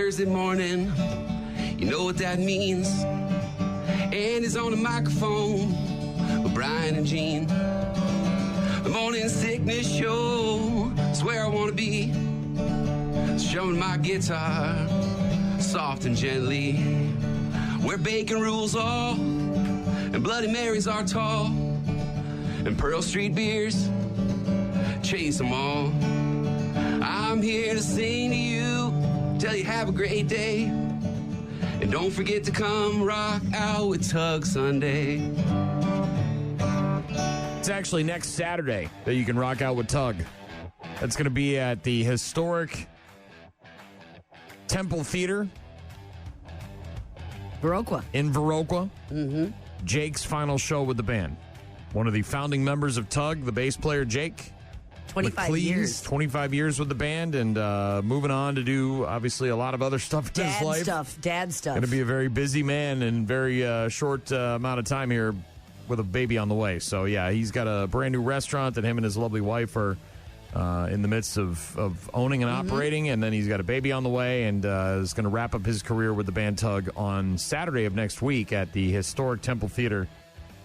Thursday morning. You know what that means. And he's on the microphone with Brian and Gene. The morning sickness show. It's where I want to be. Strumming my guitar, soft and gently. Where bacon rules all, and Bloody Marys are tall, and Pearl Street beers chase them all. I'm here to sing to you, tell you have a great day, and don't forget to come rock out with Tug Sunday. It's actually next Saturday that you can rock out with Tug. That's going to be at the historic Temple Theater. Viroqua. In Viroqua. Mm-hmm. Jake's final show with the band. One of the founding members of Tug, the bass player Jake. 25 years. 25 years with the band and moving on to do, obviously, a lot of other stuff in his life. Dad stuff. Going to be a very busy man in very short amount of time here with a baby on the way. So, yeah, he's got a brand new restaurant that him and his lovely wife are in the midst of owning and operating, and then he's got a baby on the way and is going to wrap up his career with the band Tug on Saturday of next week at the historic Temple Theater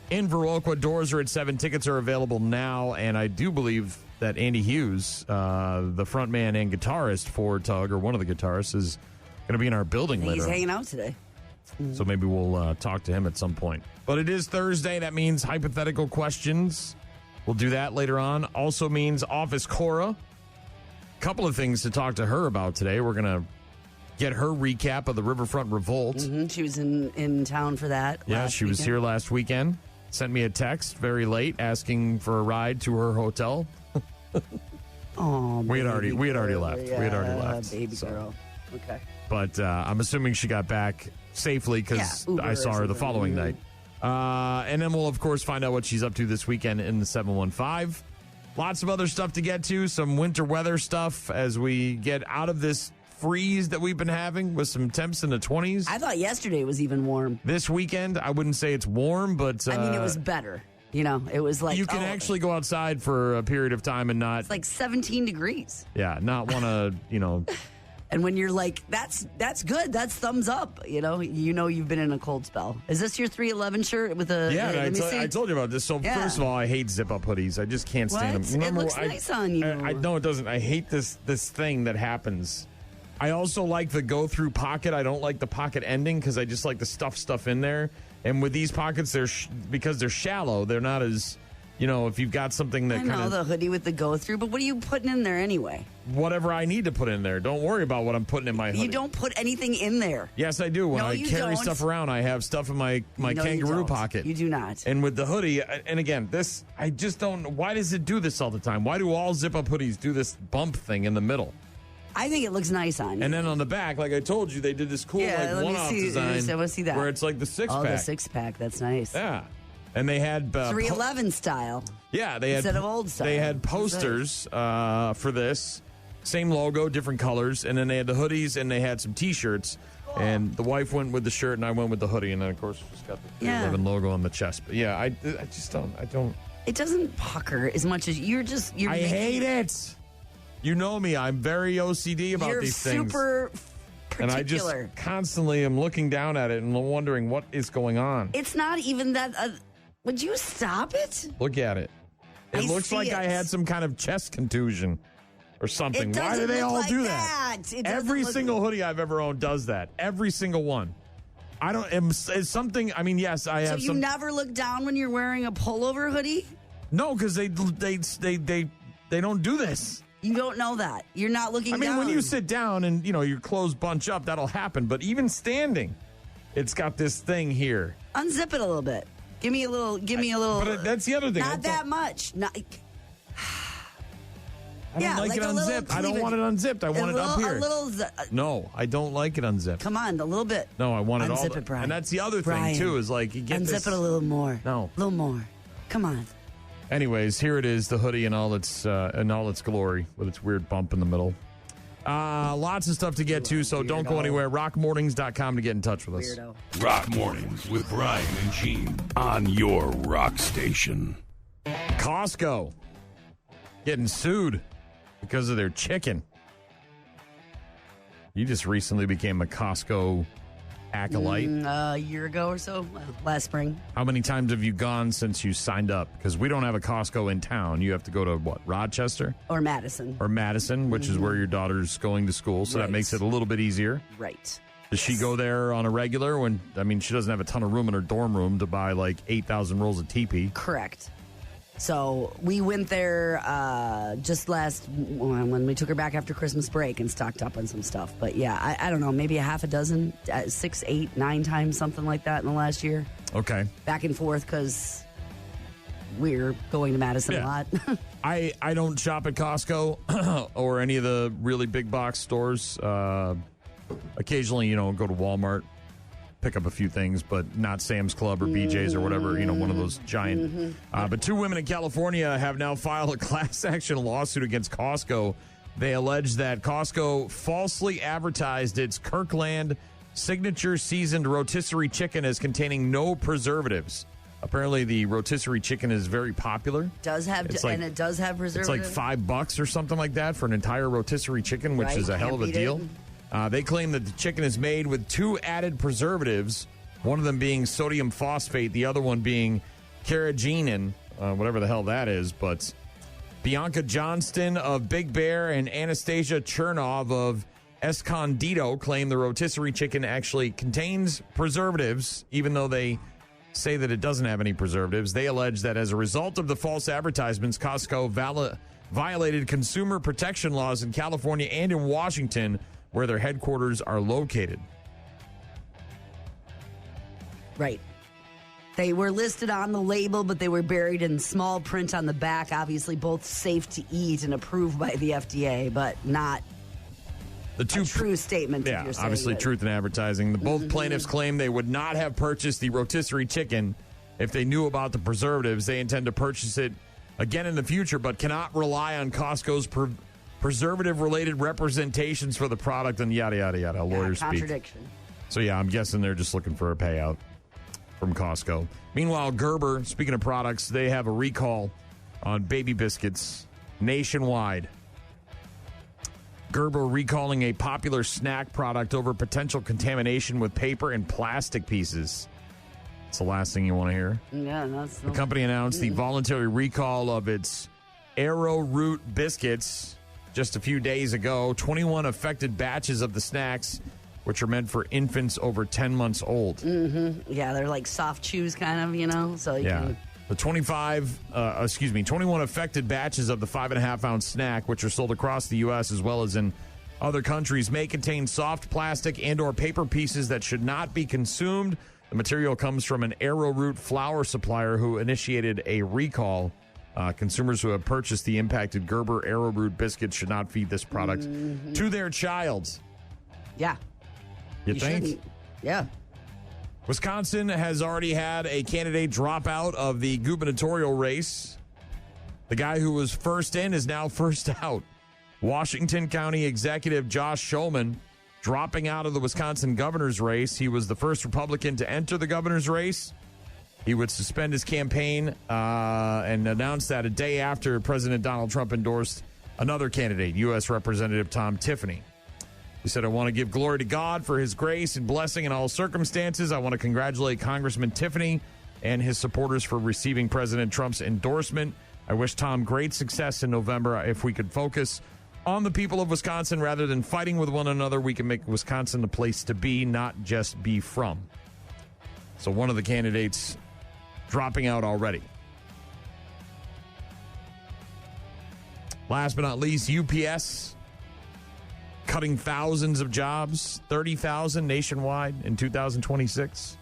in Viroqua. Doors are at 7. Tickets are available now, and I do believe that Andy Hughes, the front man and guitarist for Tug, or one of the guitarists, is going to be in our building later. He's hanging out today. So maybe we'll talk to him at some point. But it is Thursday. That means hypothetical questions. We'll do that later on. Also means Office Cora. Couple of things to talk to her about today. We're going to get her recap of the Riverfront Revolt. Mm-hmm. She was in town for that. Yeah, she was here last weekend. Sent me a text very late asking for a ride to her hotel. Oh, we had already left. Yeah, we had already left. Baby girl. Okay. But I'm assuming she got back safely because I saw her the following night. And then we'll, of course, find out what she's up to this weekend in the 715. Lots of other stuff to get to, some winter weather stuff as we get out of this freeze that we've been having with some temps in the 20s. I thought yesterday was even warm. This weekend, I wouldn't say it's warm, but... I mean, it was better. You know, it was like... You can actually go outside for a period of time and not... It's like 17 degrees. Yeah, not want to, And when you're like, that's good. That's thumbs up. You know you've been in a cold spell. Is this your 311 shirt with a? Yeah, I told you about this. So first of all, I hate zip-up hoodies. I just can't stand them. Remember, it looks nice on you. No, it doesn't. I hate this thing that happens. I also like the go-through pocket. I don't like the pocket ending because I just like to stuff in there. And with these pockets, because they're shallow, they're not as... if you've got something that kind of... the hoodie with the go-through, but what are you putting in there anyway? Whatever I need to put in there. Don't worry about what I'm putting in my hoodie. You don't put anything in there. Yes, I do. When I carry stuff around, I have stuff in my kangaroo pocket. You do not. And with the hoodie, and again, I just don't... Why does it do this all the time? Why do all zip-up hoodies do this bump thing in the middle? I think it looks nice on you. And then on the back, like I told you, they did this cool one-off design. I want to see that. Where it's like the six-pack. Oh, the six-pack. That's nice. Yeah. And they had 311 style. Yeah, they had instead of old style. They had posters for this, same logo, different colors, and then they had the hoodies and they had some T-shirts. Oh. And the wife went with the shirt and I went with the hoodie, and then of course she's got the 311 logo on the chest. But yeah, I just don't. It doesn't pucker as much as you're. I hate it. You know me. I'm very OCD about these things. You're super particular. And I just constantly am looking down at it and wondering what is going on. It's not even that. Would you stop it? Look at it. It looks like I had some kind of chest contusion or something. Why do they all do that? Every single hoodie I've ever owned does that. Every single one. I don't. It's something. I mean, yes, I have. So you never look down when you're wearing a pullover hoodie? No, because they don't do this. You don't know that. You're not looking down. I mean, when you sit down and, your clothes bunch up, that'll happen. But even standing, it's got this thing here. Unzip it a little bit. Give me a little. But that's the other thing. Not that much. I don't like it unzipped. I don't want it unzipped. I want it up here. No, I don't like it unzipped. Come on, a little bit. No, I want it all. Unzip it, Brian. And that's the other thing, too, is like you get unzip it a little more. No. A little more. Come on. Anyways, here it is, the hoodie in all its glory with its weird bump in the middle. Lots of stuff to get to, so don't go anywhere. Rockmornings.com to get in touch with us. Weirdo. Rock Mornings with Brian and Gene on your rock station. Costco getting sued because of their chicken. You just recently became a Costco acolyte. A year ago or so, last spring. How many times have you gone since you signed up? Because we don't have a Costco in town. You have to go to, what, Rochester? Or Madison. Which is where your daughter's going to school, so that makes it a little bit easier. Right. Does she go there on a regular she doesn't have a ton of room in her dorm room to buy like 8,000 rolls of TP? Correct. So we went there just when we took her back after Christmas break and stocked up on some stuff. But yeah, I don't know, maybe a half a dozen, 6, 8, 9 times, something like that in the last year. Okay. Back and forth because we're going to Madison a lot. I don't shop at Costco or any of the really big box stores. Occasionally, go to Walmart, pick up a few things, but not Sam's Club or BJ's or whatever, one of those giant. But 2 women in California have now filed a class action lawsuit against Costco. They allege that Costco falsely advertised its Kirkland signature seasoned rotisserie chicken as containing no preservatives. Apparently, the rotisserie chicken is very popular. It does have preservatives. It's like $5 or something like that for an entire rotisserie chicken, which is a hell of a deal. They claim that the chicken is made with 2 added preservatives, one of them being sodium phosphate, the other one being carrageenan, whatever the hell that is. But Bianca Johnston of Big Bear and Anastasia Chernov of Escondido claim the rotisserie chicken actually contains preservatives, even though they say that it doesn't have any preservatives. They allege that as a result of the false advertisements, Costco violated consumer protection laws in California and in Washington, where their headquarters are located. Right. They were listed on the label, but they were buried in small print on the back. Obviously, both safe to eat and approved by the FDA, but not a true statement. Yeah, obviously truth in advertising. Both plaintiffs claim they would not have purchased the rotisserie chicken if they knew about the preservatives. They intend to purchase it again in the future, but cannot rely on Costco's preservative-related representations for the product and yada, yada, yada. Lawyers speak. Contradiction. So, yeah, I'm guessing they're just looking for a payout from Costco. Meanwhile, Gerber, speaking of products, they have a recall on baby biscuits nationwide. Gerber recalling a popular snack product over potential contamination with paper and plastic pieces. It's the last thing you want to hear. Yeah, the company announced the voluntary recall of its arrowroot biscuits just a few days ago. 21 affected batches of the snacks, which are meant for infants over 10 months old. Yeah, they're like soft chews kind of, so you can... The 21 affected batches of the 5.5-ounce snack, which are sold across the U.S. as well as in other countries, may contain soft plastic and or paper pieces that should not be consumed. The material comes from an arrowroot flour supplier who initiated a recall. Consumers who have purchased the impacted Gerber arrowroot biscuits should not feed this product to their child. Yeah. You think? Shouldn't. Yeah. Wisconsin has already had a candidate drop out of the gubernatorial race. The guy who was first in is now first out. Washington County Executive Josh Schulman dropping out of the Wisconsin governor's race. He was the first Republican to enter the governor's race. He would suspend his campaign and announce that a day after President Donald Trump endorsed another candidate, U.S. Representative Tom Tiffany. He said, I want to give glory to God for his grace and blessing in all circumstances. I want to congratulate Congressman Tiffany and his supporters for receiving President Trump's endorsement. I wish Tom great success in November. If we could focus on the people of Wisconsin rather than fighting with one another, we can make Wisconsin the place to be, not just be from. So one of the candidates dropping out already. Last but not least, UPS cutting thousands of jobs, 30,000 nationwide in 2026.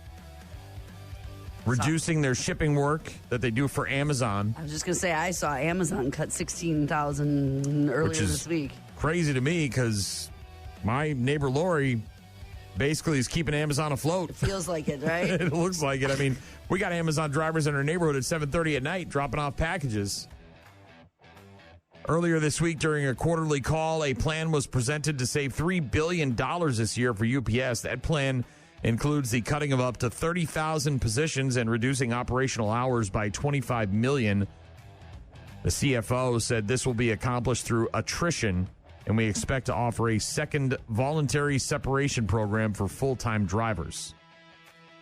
Reducing their shipping work that they do for Amazon. I was just going to say, I saw Amazon cut 16,000 earlier this week. Crazy to me because my neighbor Lori basically is keeping Amazon afloat. It feels like it, right? It looks like it. I mean, we got Amazon drivers in our neighborhood at 7:30 at night dropping off packages. Earlier this week, during a quarterly call, a plan was presented to save $3 billion this year for UPS. That plan includes the cutting of up to 30,000 positions and reducing operational hours by 25 million. The CFO said this will be accomplished through attrition and we expect to offer a second voluntary separation program for full-time drivers.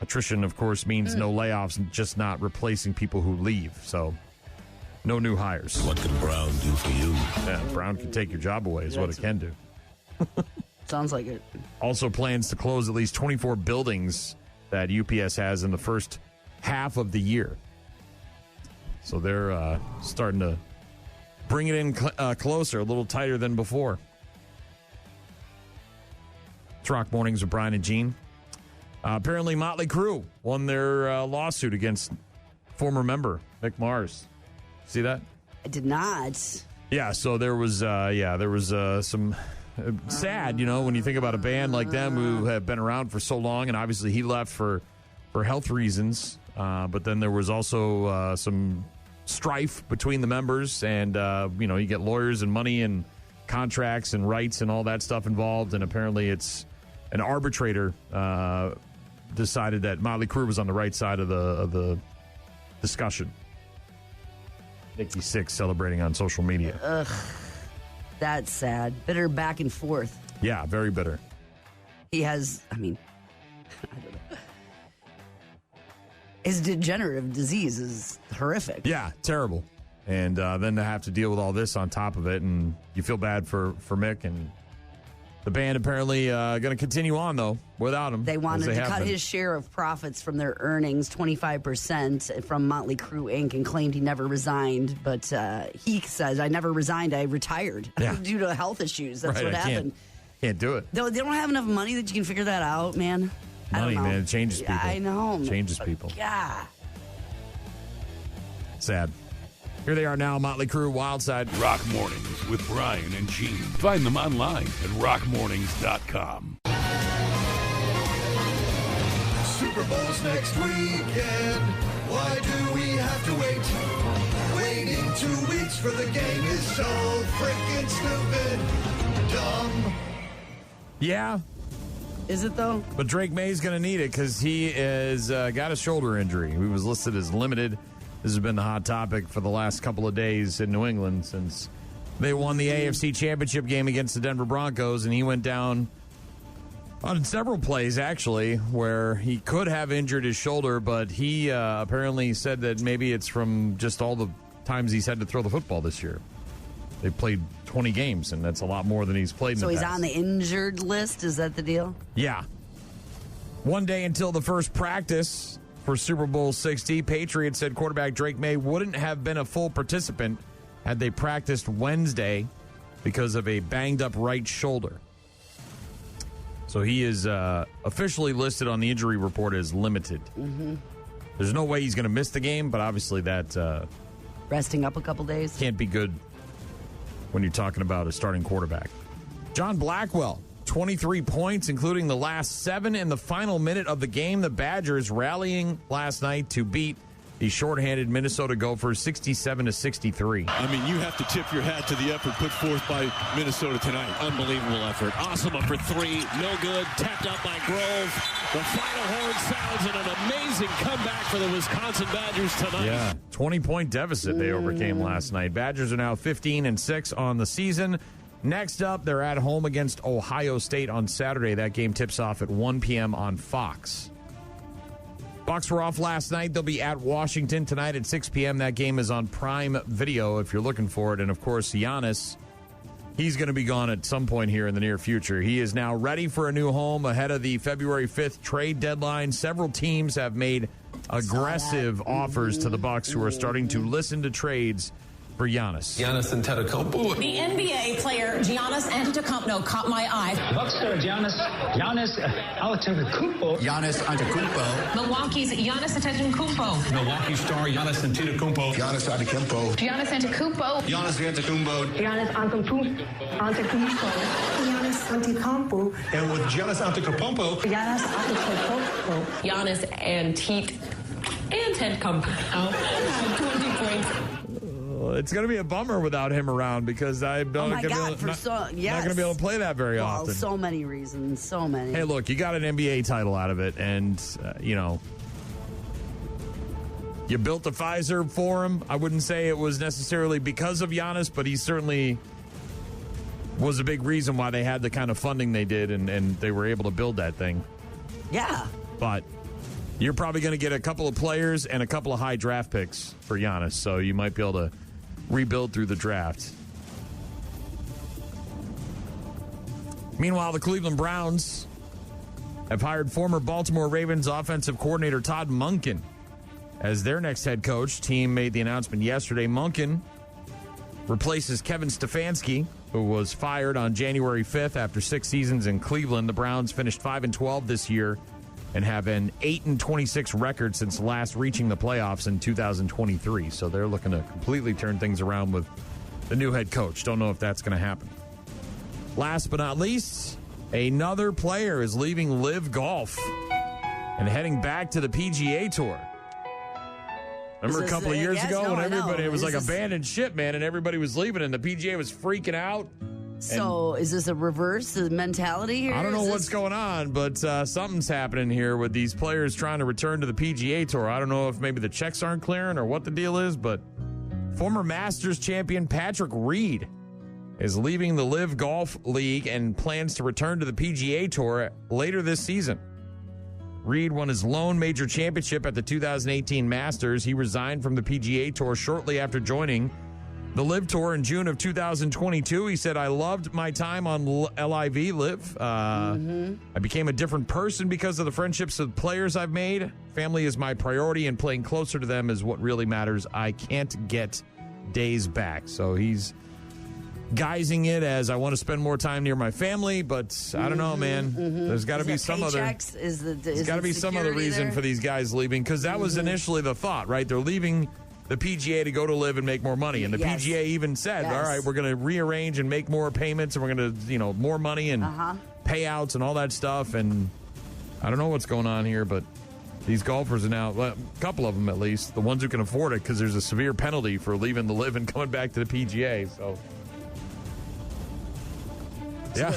Attrition, of course, means no layoffs and just not replacing people who leave. So, no new hires. What can Brown do for you? Yeah, Brown can take your job away is what it can do. Sounds like it. Also plans to close at least 24 buildings that UPS has in the first half of the year. So they're starting to bring it in closer, a little tighter than before. It's Rock Mornings with Brian and Gene. Apparently, Motley Crue won their lawsuit against former member Mick Mars. See that? I did not. Yeah, so there was some sad, when you think about a band like them who have been around for so long, and obviously he left for health reasons. But then there was also some strife between the members, and you get lawyers and money and contracts and rights and all that stuff involved. And apparently, it's an arbitrator decided that Motley Crue was on the right side of the discussion. Nikki Sixx celebrating on social media. Ugh, that's sad. Bitter back and forth. Yeah, very bitter. He has, I don't know. His degenerative disease is horrific. Yeah, terrible. And then to have to deal with all this on top of it, and you feel bad for Mick. And the band apparently going to continue on, though, without him. They wanted to cut his share of profits from their earnings, 25% from Motley Crue Inc., and claimed he never resigned. But he says, I never resigned. I retired due to health issues. That's what happened. Can't do it. They don't have enough money that you can figure that out, man. Money, man, it changes people. I know. Changes people. Yeah. Sad. Here they are now, Motley Crue, Wildside. Rock Mornings with Brian and Gene. Find them online at rockmornings.com. Super Bowl's next weekend. Why do we have to wait? Waiting 2 weeks for the game is so freaking stupid. Dumb. Yeah. Is it, though? But Drake May's going to need it because he has got a shoulder injury. He was listed as limited. This has been the hot topic for the last couple of days in New England since they won the AFC Championship game against the Denver Broncos, and he went down on several plays, actually, where he could have injured his shoulder, but he apparently said that maybe it's from just all the times he's had to throw the football this year. They played 20 games, and that's a lot more than he's played in the past. So he's on the injured list? Is that the deal? Yeah. One day until the first practice for Super Bowl 60, Patriots said quarterback Drake May wouldn't have been a full participant had they practiced Wednesday because of a banged-up right shoulder. So he is officially listed on the injury report as limited. Mm-hmm. There's no way he's going to miss the game, but obviously that resting up a couple days can't be good when you're talking about a starting quarterback. John Blackwell, 23 points, including the last 7 in the final minute of the game. The Badgers rallying last night to beat the shorthanded Minnesota Gophers 67-63. I mean, you have to tip your hat to the effort put forth by Minnesota tonight. Unbelievable effort. Awesome up for 3. No good. Tapped out by Grove. The final horn sounds and an amazing comeback for the Wisconsin Badgers tonight. Yeah, 20-point deficit they overcame last night. Badgers are now 15-6 on the season. Next up, they're at home against Ohio State on Saturday. That game tips off at 1 p.m. on Fox. Bucs were off last night. They'll be at Washington tonight at 6 p.m. That game is on Prime Video if you're looking for it. And, of course, Giannis, he's going to be gone at some point here in the near future. He is now ready for a new home ahead of the February 5th trade deadline. Several teams have made aggressive offers to the Bucs, who are starting to listen to trades for Giannis. Giannis Antetokounmpo. The NBA player Giannis Antetokounmpo caught my eye. Bucks Giannis Antetokounmpo. Giannis Antetokounmpo. Milwaukee's Giannis Antetokounmpo. Milwaukee star Giannis Antetokounmpo. Giannis Antetokounmpo. Giannis Antetokounmpo. Giannis Antetokounmpo. Giannis Antetokounmpo. Giannis Antetokounmpo. And with Giannis Antetokounmpo. Giannis Antetokounmpo. Giannis Antetokounmpo. 20 points. It's going to be a bummer without him around because I'm not going to be able to play that very often. So many reasons, so many. Hey, look, you got an NBA title out of it, and, you built a Pfizer for him. I wouldn't say it was necessarily because of Giannis, but he certainly was a big reason why they had the kind of funding they did, and they were able to build that thing. Yeah. But you're probably going to get a couple of players and a couple of high draft picks for Giannis, so you might be able to rebuild through the draft. Meanwhile, the Cleveland Browns have hired former Baltimore Ravens offensive coordinator Todd Monken as their next head coach. Team made the announcement yesterday. Monken replaces Kevin Stefanski, who was fired on January 5th after 6 seasons in Cleveland. The Browns finished 5-12 this year and have an 8-26 record since last reaching the playoffs in 2023. So they're looking to completely turn things around with the new head coach. Don't know if that's going to happen. Last but not least, another player is leaving Live Golf and heading back to the PGA Tour. Remember a couple of years ago when everybody, it was like abandoned ship, man, and everybody was leaving and the PGA was freaking out? So is this a reverse mentality here? I don't know what's going on, but something's happening here with these players trying to return to the PGA Tour. I don't know if maybe the checks aren't clearing or what the deal is, but former Masters champion Patrick Reed is leaving the Live Golf League and plans to return to the PGA Tour later this season. Reed won his lone major championship at the 2018 Masters. He resigned from the PGA Tour shortly after joining the Live Tour in June of 2022. He said, I loved my time on Live. I became a different person because of the friendships of players I've made. Family is my priority, and playing closer to them is what really matters. I can't get days back. So he's guising it as I want to spend more time near my family, but I don't know, man. There's got to be some other. There's got to be some other reason for these guys leaving, because that was initially the thought, right? They're leaving the PGA to go to Live and make more money, and the PGA even said, "All right, we're going to rearrange and make more payments, and we're going to, more money and payouts and all that stuff." And I don't know what's going on here, but these golfers are now, well, a couple of them at least, the ones who can afford it, because there's a severe penalty for leaving the Live and coming back to the PGA. So. Yeah.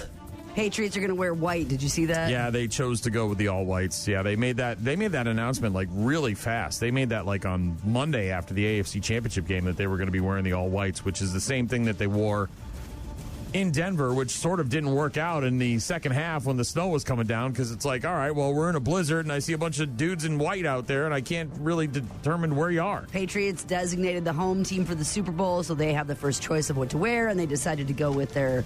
Patriots are going to wear white. Did you see that? Yeah, they chose to go with the all whites. Yeah, they made that announcement like really fast. They made that like on Monday after the AFC Championship game that they were going to be wearing the all whites, which is the same thing that they wore in Denver, which sort of didn't work out in the second half when the snow was coming down, because it's like, all right, well, we're in a blizzard and I see a bunch of dudes in white out there and I can't really determine where you are. Patriots designated the home team for the Super Bowl, so they have the first choice of what to wear, and they decided to go with their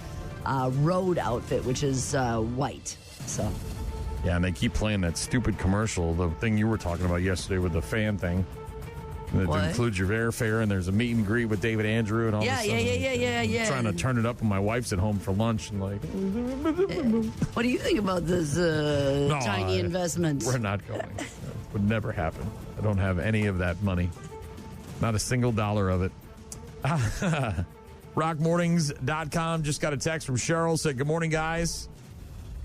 road outfit, which is white. So, yeah, and they keep playing that stupid commercial, the thing you were talking about yesterday with the fan thing. That includes your airfare, and there's a meet and greet with David Andrew and all this stuff. Yeah. Trying to turn it up when my wife's at home for lunch and like. What do you think about this tiny investment? We're not going. It would never happen. I don't have any of that money. Not a single dollar of it. Rockmornings.com just got a text from Cheryl, said, good morning, guys.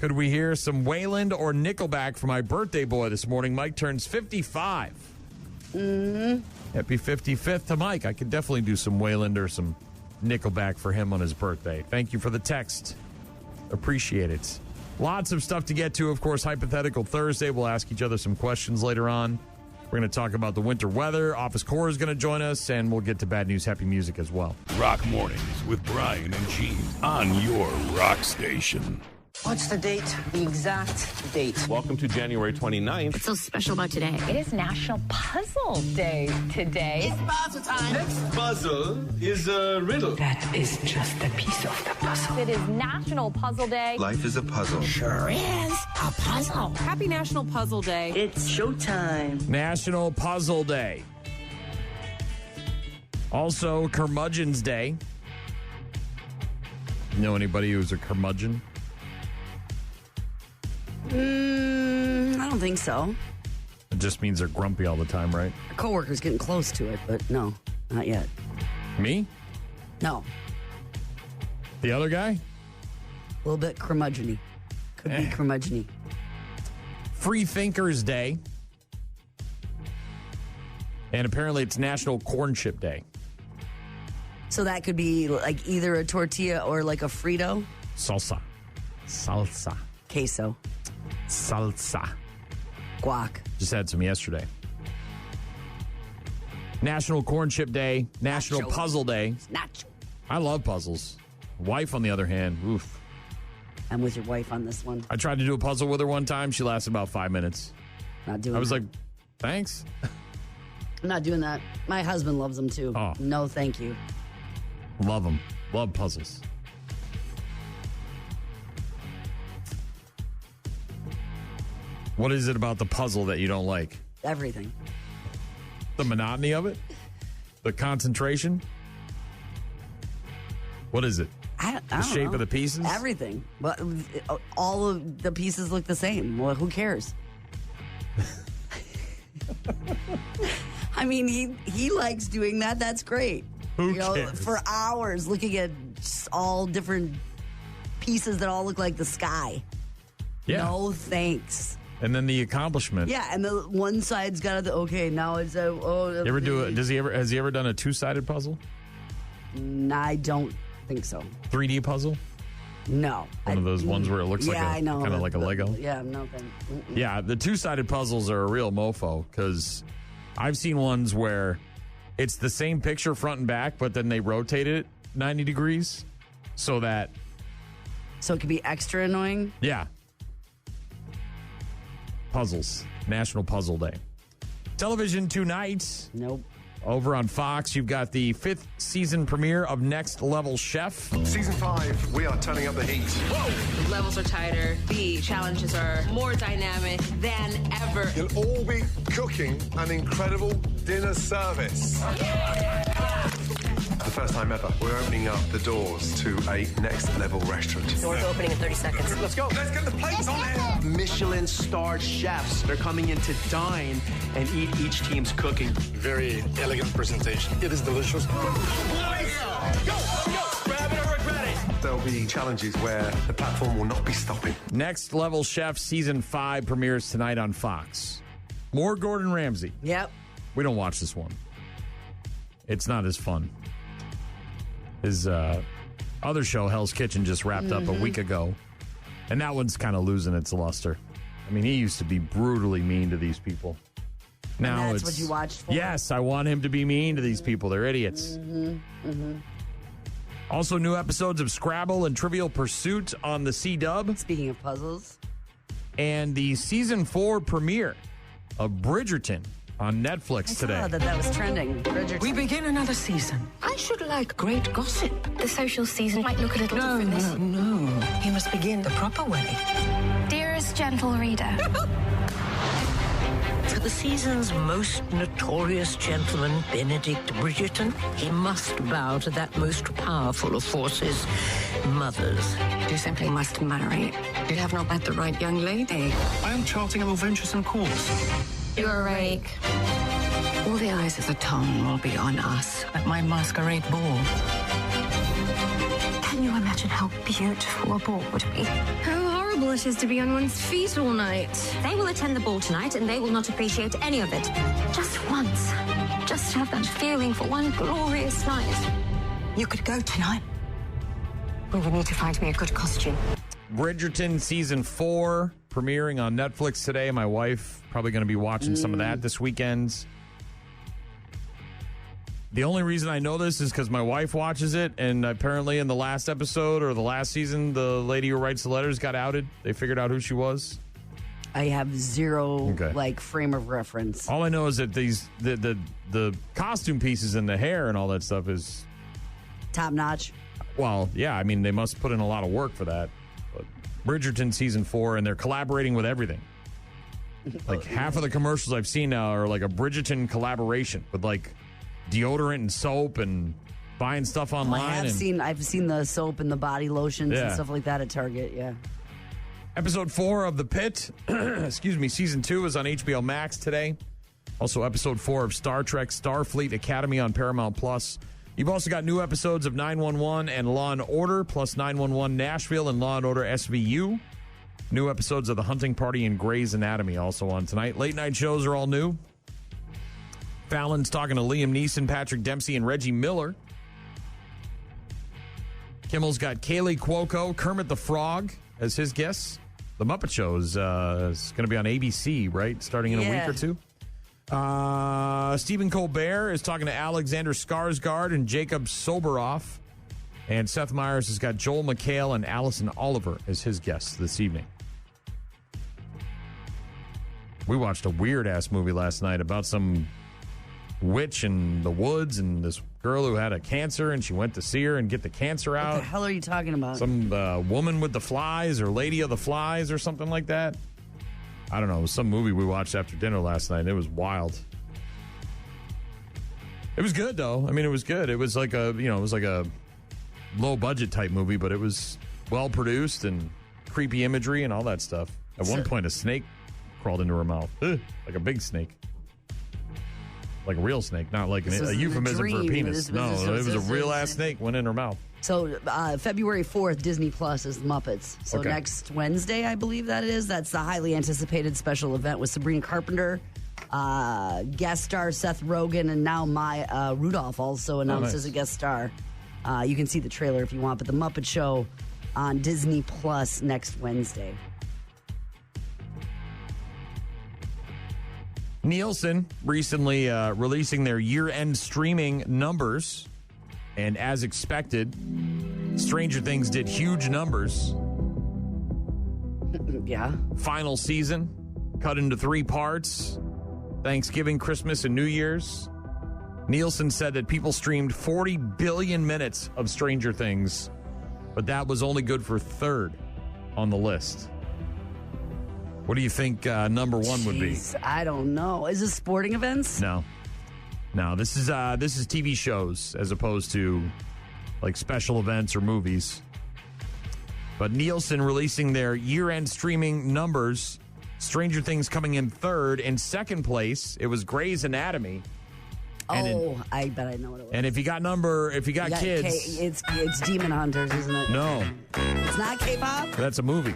Could we hear some Wayland or Nickelback for my birthday boy this morning? Mike turns 55. Happy 55th to Mike. I could definitely do some Wayland or some Nickelback for him on his birthday. Thank you for the text. Appreciate it. Lots of stuff to get to. Of course, Hypothetical Thursday. We'll ask each other some questions later on. We're going to talk about the winter weather. Office Core is going to join us, and we'll get to bad news, happy music as well. Rock Mornings with Brian and Gene on your rock station. What's the date? The exact date. Welcome to January 29th. What's so special about today? It is National Puzzle Day today. It's puzzle time. Next puzzle is a riddle. That is just a piece of the puzzle. It is National Puzzle Day. Life is a puzzle. Sure is a puzzle. Happy National Puzzle Day. It's showtime. National Puzzle Day. Also, Curmudgeon's Day. Know anybody who's a curmudgeon? I don't think so. It just means they're grumpy all the time, right? Our coworker's getting close to it, but no, not yet. Me? No. The other guy? A little bit curmudgeon-y. Could be curmudgeon-y. Free Thinkers Day. And apparently it's National Corn Chip Day. So that could be like either a tortilla or like a Frito? Salsa. Queso. Salsa. Guac. Just had some yesterday. National Corn Chip Day. National Puzzle Day. Nacho. I love puzzles. Wife, on the other hand, oof. I'm with your wife on this one. I tried to do a puzzle with her one time. She lasted about 5 minutes. Not doing I was that. like, thanks. I'm not doing that. My husband loves them too. Oh. No, thank you. Love them. Love puzzles. What is it about the puzzle that you don't like? Everything. The monotony of it? The concentration? What is it? I The don't shape know. of the pieces? Everything. But all of the pieces look the same. Well, who cares? I mean, he likes doing that. That's great. Who cares? For hours looking at all different pieces that all look like the sky. Yeah. No thanks. And then the accomplishment. Yeah, and the one side's got the okay. Now it's You ever do it? Has he ever done a 2-sided puzzle? I don't think so. 3D puzzle? No. One of those ones where it looks like I know. kind of like a Lego. Yeah, no thanks. Yeah, the 2-sided puzzles are a real mofo because I've seen ones where it's the same picture front and back, but then they rotate it 90 degrees so that. So it could be extra annoying? Yeah. Puzzles. National Puzzle Day. Television tonight. Nope. Over on Fox, you've got the 5th season premiere of Next Level Chef. Season 5, we are turning up the heat. Whoa! The levels are tighter. The challenges are more dynamic than ever. You'll all be cooking an incredible dinner service. For the first time ever, we're opening up the doors to a next level restaurant. Doors opening in 30 seconds. Let's go. Let's get the plates on there. Michelin-starred chefs. They're coming in to dine and eat each team's cooking. Very elegant presentation. It is delicious. Go, grab it or regret it. There'll be challenges where the platform will not be stopping. Next Level Chef Season 5 premieres tonight on Fox. More Gordon Ramsay. Yep. We don't watch this one. It's not as fun. His other show, Hell's Kitchen, just wrapped up a week ago. And that one's kind of losing its luster. I mean, he used to be brutally mean to these people. Now and that's it's what you watched for? Yes, I want him to be mean to these people. They're idiots. Also, new episodes of Scrabble and Trivial Pursuit on the C-Dub. Speaking of puzzles. And the Season 4 premiere of Bridgerton on Netflix today. I saw that was trending. Bridgerton. We begin another season. I should like great gossip. The social season might look a little different this year. No. He must begin the proper way. Dearest gentle reader. For the season's most notorious gentleman, Benedict Bridgerton, he must bow to that most powerful of forces, mothers. You simply must marry. You have not met the right young lady. I am charting a more venturesome course. You're a rake. All the eyes of the town will be on us. At my masquerade ball. Can you imagine how beautiful a ball would be? How horrible it is to be on one's feet all night. They will attend the ball tonight and they will not appreciate any of it. Just once. Just have that feeling for one glorious night. You could go tonight. We would need to find me a good costume. Bridgerton Season 4 premiering on Netflix today. My wife probably going to be watching some of that this weekend. The only reason I know this is because my wife watches it, and apparently in the last episode or the last season, the lady who writes the letters got outed. They figured out who she was. I have zero frame of reference. All I know is that the costume pieces and the hair and all that stuff is top notch. Well, yeah, I mean they must put in a lot of work for that. But Bridgerton Season 4, and they're collaborating with everything. Like half of the commercials I've seen now are like a Bridgerton collaboration with like deodorant and soap and buying stuff online. I've seen the soap and the body lotions and Yeah. stuff like that at Target. Yeah. Episode 4 of The Pit, Season 2 is on HBO Max today. Also, Episode 4 of Star Trek Starfleet Academy on Paramount Plus. You've also got new episodes of 911 and Law & Order, plus 911 Nashville and Law & Order SVU. New episodes of The Hunting Party and Grey's Anatomy also on tonight. Late night shows are all new. Fallon's talking to Liam Neeson, Patrick Dempsey, and Reggie Miller. Kimmel's got Kaylee Cuoco, Kermit the Frog as his guests. The Muppet Show is going to be on ABC, right? Starting in a week or two. Stephen Colbert is talking to Alexander Skarsgård and Jacob Soboroff. And Seth Meyers has got Joel McHale and Allison Oliver as his guests this evening. We watched a weird-ass movie last night about some witch in the woods and this girl who had a cancer, and she went to see her and get the cancer out. What the hell are you talking about? Some woman with the flies or lady of the flies or something like that. I don't know. It was some movie we watched after dinner last night. It was wild. It was good, though. I mean, it was good. It was like a low-budget type movie, but it was well-produced and creepy imagery and all that stuff. At one point, a snake crawled into her mouth. Ugh, like a big snake. Like a real snake, not like a euphemism for a penis. No, it was a real-ass snake went in her mouth. So February 4th, Disney Plus is The Muppets. So next Wednesday, I believe that is. That's the highly anticipated special event with Sabrina Carpenter, guest star Seth Rogen, and now Maya Rudolph also announced as a guest star. You can see the trailer if you want, but The Muppet Show on Disney Plus next Wednesday. Nielsen recently releasing their year-end streaming numbers, and as expected, Stranger Things did huge numbers. Yeah. Final season, cut into 3 parts, Thanksgiving, Christmas, and New Year's. Nielsen said that people streamed 40 billion minutes of Stranger Things, but that was only good for 3rd on the list. What do you think number 1 would be? I don't know. Is this sporting events? No, this is TV shows as opposed to like special events or movies. But Nielsen releasing their year-end streaming numbers. Stranger Things coming in 3rd. In 2nd place, it was Grey's Anatomy. I bet I know what it was. And if you got kids, it's Demon Hunters, isn't it? No, it's not K-pop. That's a movie.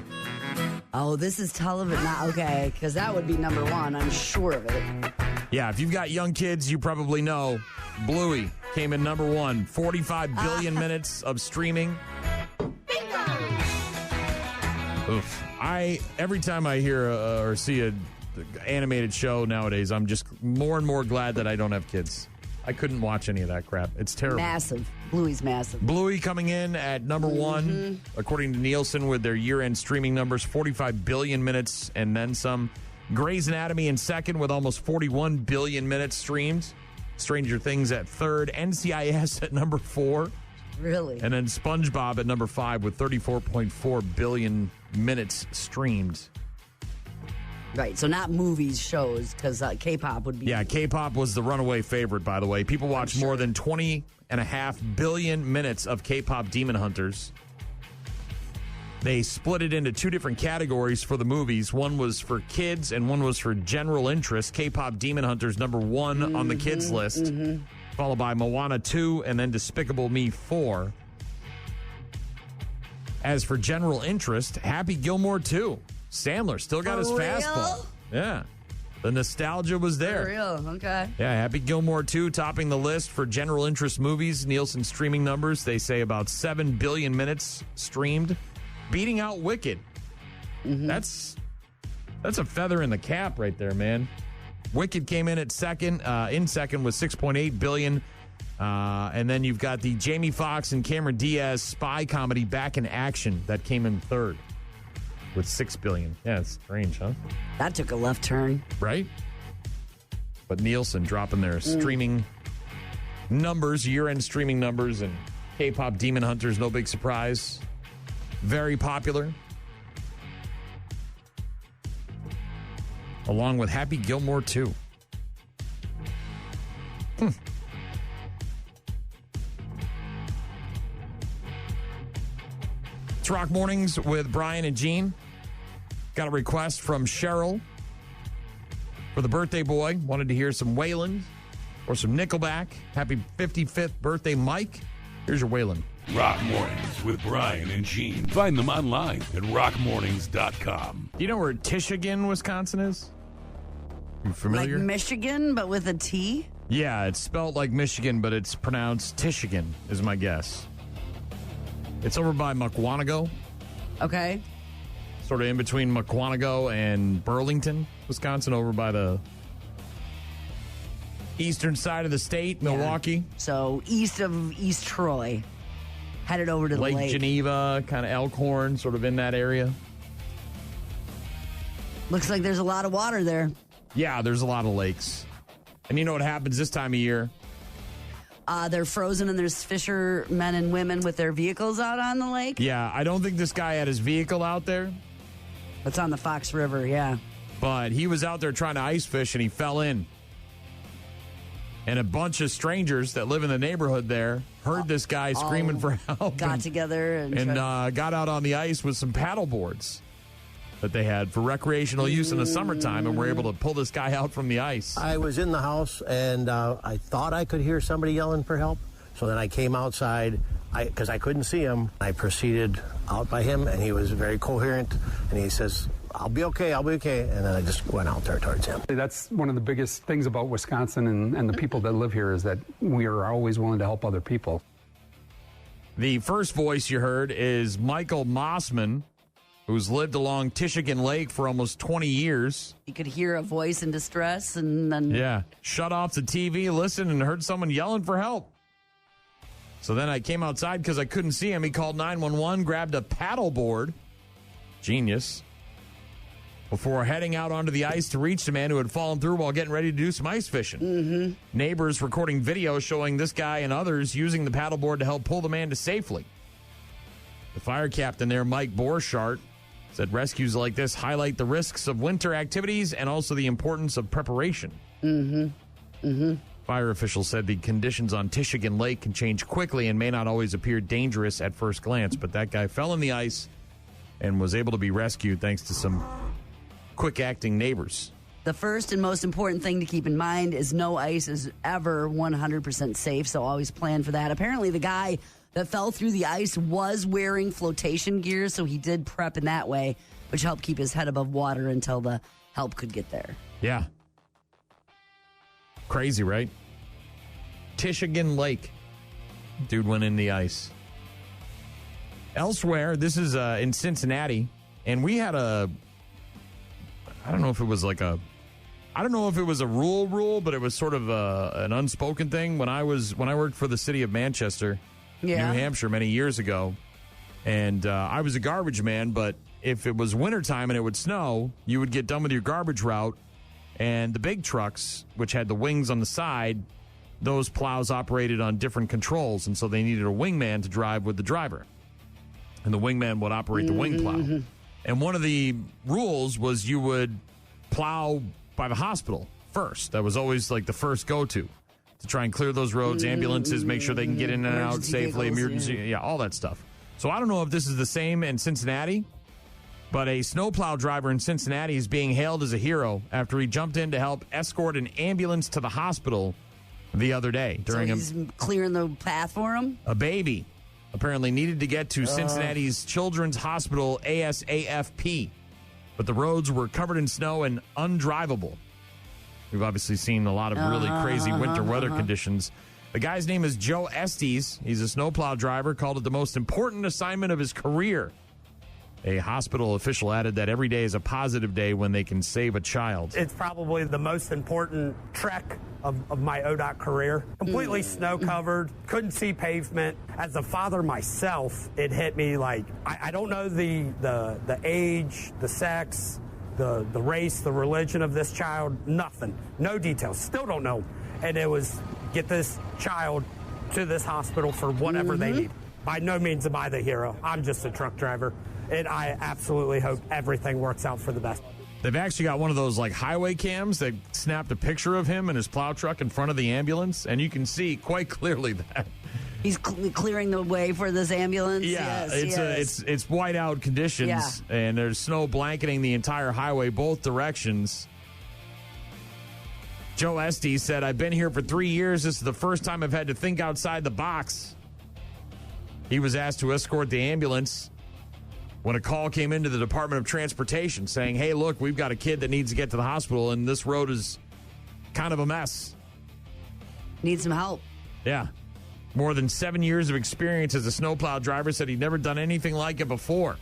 Oh, this is television. Okay, because that would be number 1. I'm sure of it. Yeah, if you've got young kids, you probably know Bluey came in number 1. 45 billion minutes of streaming. Oof. Every time I hear or see an animated show nowadays, I'm just more and more glad that I don't have kids. I couldn't watch any of that crap. It's terrible. Massive. Bluey's massive. Bluey coming in at number 1, according to Nielsen, with their year-end streaming numbers, 45 billion minutes and then some. Grey's Anatomy in 2nd with almost 41 billion minutes streamed. Stranger Things at 3rd. NCIS at number 4. Really? And then SpongeBob at number 5 with 34.4 billion minutes streamed. Right, so not movies, shows, because K-pop would be... Yeah, K-pop was the runaway favorite, by the way. People watch more than 20.5 billion minutes of K-pop Demon Hunters. They split it into 2 different categories for the movies. One was for kids and one was for general interest. K-pop Demon Hunters, number 1 on the kids list, followed by Moana 2 and then Despicable Me 4. As for general interest, Happy Gilmore 2. Sandler still got his fastball. Yeah. The nostalgia was there. For real, okay. Yeah, Happy Gilmore 2 topping the list for general interest movies. Nielsen streaming numbers, they say about 7 billion minutes streamed, beating out Wicked. That's a feather in the cap right there, man. Wicked came in at 2nd, with 6.8 billion. And then you've got the Jamie Foxx and Cameron Diaz spy comedy Back in Action that came in 3rd. With 6 billion. Yeah, it's strange, huh? That took a left turn. Right? But Nielsen dropping their streaming numbers, year-end streaming numbers, and K-pop Demon Hunters, no big surprise. Very popular. Along with Happy Gilmore 2. It's Rock Mornings with Brian and Gene. Got a request from Cheryl for the birthday boy. Wanted to hear some Waylon or some Nickelback. Happy 55th birthday, Mike. Here's your Waylon. Rock Mornings with Brian and Gene. Find them online at rockmornings.com. Do you know where Tishigan, Wisconsin is? You familiar? Like Michigan, but with a T? Yeah, it's spelled like Michigan, but it's pronounced Tishigan, is my guess. It's over by Mukwonago. Okay. Sort of in between Mukwonago and Burlington, Wisconsin, over by the eastern side of the state, Milwaukee. So east of East Troy. headed over to the lake. Geneva, kind of Elkhorn, sort of in that area. Looks like there's a lot of water there. Yeah, there's a lot of lakes. And you know what happens this time of year? They're frozen and there's fishermen and women with their vehicles out on the lake. Yeah, I don't think this guy had his vehicle out there. It's on the Fox River, yeah. But he was out there trying to ice fish and he fell in. And a bunch of strangers that live in the neighborhood there heard this guy screaming for help. Got together and got out on the ice with some paddle boards that they had for recreational use in the summertime, and were able to pull this guy out from the ice. I was in the house, and I thought I could hear somebody yelling for help. So then I came outside, because I couldn't see him. I proceeded out by him, and he was very coherent, and he says, I'll be okay. And then I just went out there towards him. That's one of the biggest things about Wisconsin and the people that live here is that we are always willing to help other people. The first voice you heard is Michael Mossman, who's lived along Tishigan Lake for almost 20 years. You could hear a voice in distress and then... Yeah, shut off the TV, listened, and heard someone yelling for help. So then I came outside because I couldn't see him. He called 911, grabbed a paddle board. Genius. Before heading out onto the ice to reach the man who had fallen through while getting ready to do some ice fishing. Mm-hmm. Neighbors recording video showing this guy and others using the paddleboard to help pull the man to safely. The fire captain there, Mike Borchardt, said rescues like this highlight the risks of winter activities and also the importance of preparation. Mm-hmm. Mm-hmm. Fire officials said the conditions on Tishigan Lake can change quickly and may not always appear dangerous at first glance, but that guy fell in the ice and was able to be rescued thanks to some quick-acting neighbors. The first and most important thing to keep in mind is no ice is ever 100% safe, so always plan for that. Apparently, the guy that fell through the ice was wearing flotation gear, so he did prep in that way, which helped keep his head above water until the help could get there. Yeah. Crazy, right? Tishigan Lake. Dude went in the ice. Elsewhere, this is in Cincinnati, and we had I don't know if it was a rule, but it was sort of an unspoken thing when I worked for the city of Manchester, New Hampshire, many years ago. And I was a garbage man, but if it was wintertime and it would snow, you would get done with your garbage route, and the big trucks, which had the wings on the side, those plows operated on different controls, and so they needed a wingman to drive with the driver. And the wingman would operate the wing plow. And one of the rules was you would plow by the hospital first. That was always like the first go-to try and clear those roads, ambulances, make sure they can get in and out safely, emergency, all that stuff. So I don't know if this is the same in Cincinnati, but a snowplow driver in Cincinnati is being hailed as a hero after he jumped in to help escort an ambulance to the hospital the other day. He's clearing the path for him? A baby apparently needed to get to Cincinnati's Children's Hospital, ASAFP, but the roads were covered in snow and undrivable. We've obviously seen a lot of really crazy winter weather conditions. The guy's name is Joe Estes. He's a snowplow driver, called it the most important assignment of his career. A hospital official added that every day is a positive day when they can save a child. It's probably the most important trek of my ODOT career. Completely snow-covered, couldn't see pavement. As a father myself, it hit me like, I don't know the age, the sex, the race, the religion of this child, nothing. No details, still don't know. And it was, get this child to this hospital for whatever they need. By no means am I the hero. I'm just a truck driver. And I absolutely hope everything works out for the best. They've actually got one of those like highway cams that snapped a picture of him and his plow truck in front of the ambulance, and you can see quite clearly that he's clearing the way for this ambulance. Yeah, it's whiteout conditions, and there's snow blanketing the entire highway both directions. Joe Estes said, "I've been here for 3 years. This is the first time I've had to think outside the box." He was asked to escort the ambulance when a call came into the Department of Transportation saying, hey, look, we've got a kid that needs to get to the hospital, and this road is kind of a mess. Need some help. Yeah. More than 7 years of experience as a snowplow driver, said he'd never done anything like it before.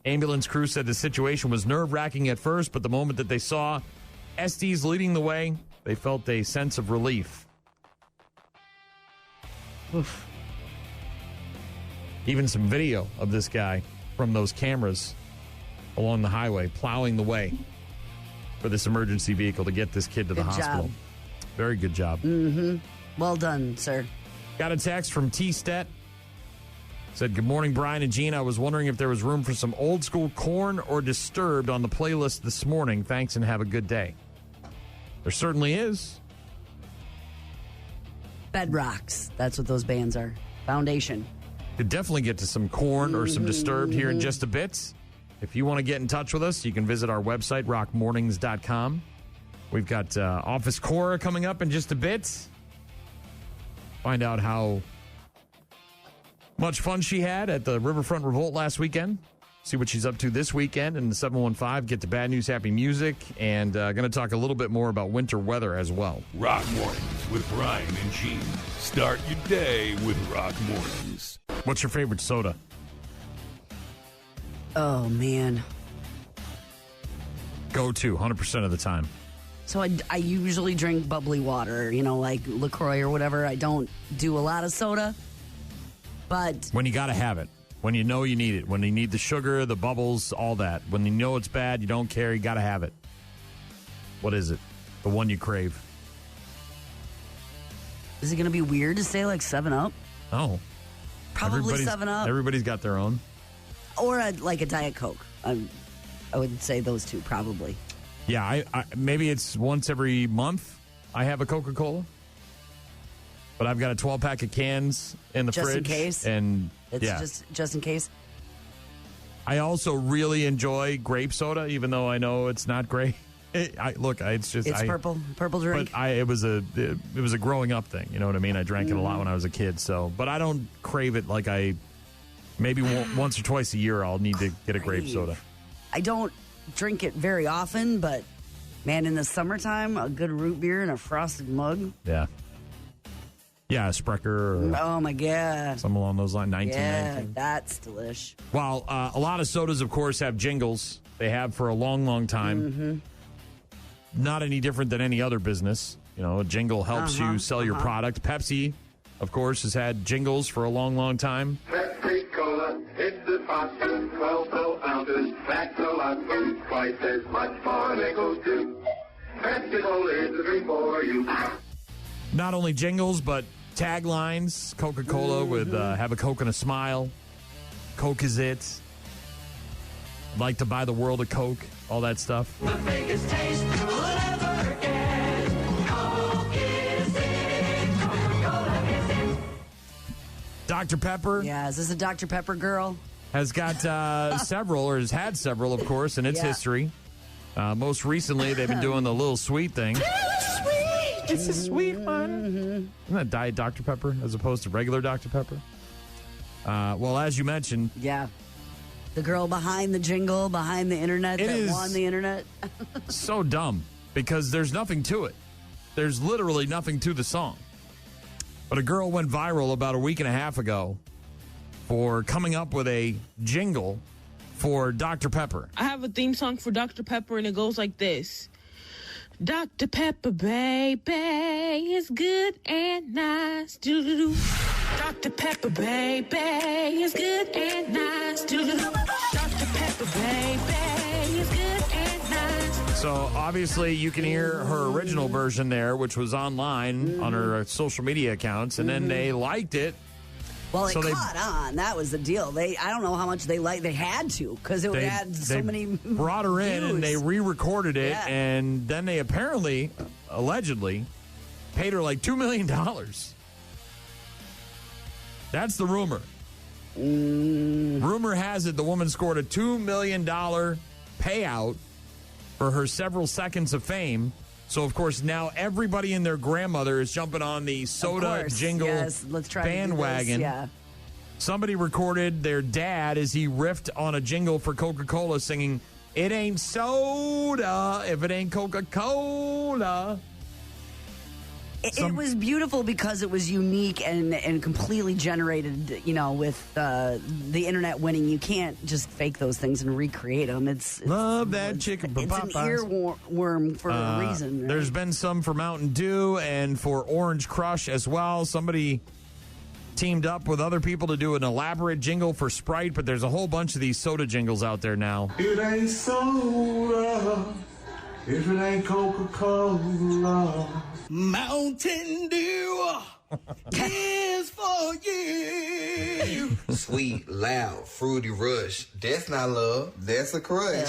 Ambulance crew said the situation was nerve-wracking at first, but the moment that they saw Estes leading the way, they felt a sense of relief. Oof. Even some video of this guy from those cameras along the highway plowing the way for this emergency vehicle to get this kid to the hospital. Job. Very good job. Mm-hmm. Well done, sir. Got a text from T-Stet. Said, good morning, Brian and Gene. I was wondering if there was room for some old school Korn or Disturbed on the playlist this morning. Thanks and have a good day. There certainly is. Bedrocks. That's what those bands are. Foundation. Could definitely get to some Korn or some Disturbed here in just a bit. If you want to get in touch with us, you can visit our website, rockmornings.com. We've got Office Cora coming up in just a bit. Find out how much fun she had at the Riverfront Revolt last weekend. See what she's up to this weekend in the 715. Get to Bad News, Happy Music. And going to talk a little bit more about winter weather as well. Rock Mornings with Brian and Gene. Start your day with Rock Mornings. What's your favorite soda? Oh, man. Go to 100% of the time. So I usually drink bubbly water, like LaCroix or whatever. I don't do a lot of soda. But when you got to have it. When you know you need it. When you need the sugar, the bubbles, all that. When you know it's bad, you don't care, you got to have it. What is it? The one you crave. Is it going to be weird to say like 7-Up? Oh. Probably 7-Up. Everybody's got their own. Or like a Diet Coke. I would say those two probably. Yeah, I maybe it's once every month I have a Coca-Cola. But I've got a 12-pack of cans in the fridge. Just in case? And it's just in case? I also really enjoy grape soda, even though I know it's not great. It's purple drink. But it was a growing up thing. You know what I mean? I drank it a lot when I was a kid. But I don't crave it like maybe once or twice a year I'll need to get a grape soda. I don't drink it very often, but man, in the summertime, a good root beer in a frosted mug. Yeah. Yeah, a Sprecher. Or oh, my God. Something along those lines. 1919. Yeah, that's delish. Well, a lot of sodas, of course, have jingles. They have for a long, long time. Mm-hmm. Not any different than any other business. A jingle helps you sell your product. Pepsi, of course, has had jingles for a long, long time. Pepsi Cola, it's the pot, 12 ounces, that's a lot, twice as much for nickel too. Pepsi Cola is the drink for you. Not only jingles, but taglines. Coca-Cola with have a Coke and a smile. Coke is it. I'd like to buy the world a Coke. All that stuff. The biggest taste you will ever get. Coke is it. Coca-Cola is it. Dr. Pepper. Yeah, is this a Dr. Pepper girl? Has got several, or has had several, of course, in its history. Most recently, they've been doing the little sweet thing. It's a sweet one. Isn't that Diet Dr. Pepper as opposed to regular Dr. Pepper? Well, as you mentioned. Yeah. The girl behind the jingle, behind the internet that won the internet. So dumb because there's nothing to it. There's literally nothing to the song. But a girl went viral about a week and a half ago for coming up with a jingle for Dr. Pepper. I have a theme song for Dr. Pepper, and it goes like this. Dr. Pepper, baby, is good and nice. Doo-doo-doo. Dr. Pepper, baby, is good and nice. Doo-doo-doo. Dr. Pepper, baby, is good and nice. So, obviously, you can hear her original version there, which was online on her social media accounts, and then they liked it. Well, it caught on. That was the deal. I don't know how much they liked. They had to because it had so many. Brought her in and they re-recorded it, and then they apparently, allegedly, paid her like $2 million. That's the rumor. Rumor has it the woman scored a $2 million payout for her several seconds of fame. So, of course, now everybody and their grandmother is jumping on the soda jingle bandwagon. Yeah. Somebody recorded their dad as he riffed on a jingle for Coca-Cola singing, "It ain't soda if it ain't Coca-Cola." It was beautiful because it was unique and completely generated, with the internet winning. You can't just fake those things and recreate them. Love that chicken from Popeyes. It's an earworm for a reason. Right? There's been some for Mountain Dew and for Orange Crush as well. Somebody teamed up with other people to do an elaborate jingle for Sprite, but there's a whole bunch of these soda jingles out there now. It ain't soda if it ain't Coca-Cola. Mountain Dew is for you. Sweet, loud, fruity rush. That's not love. That's a crush.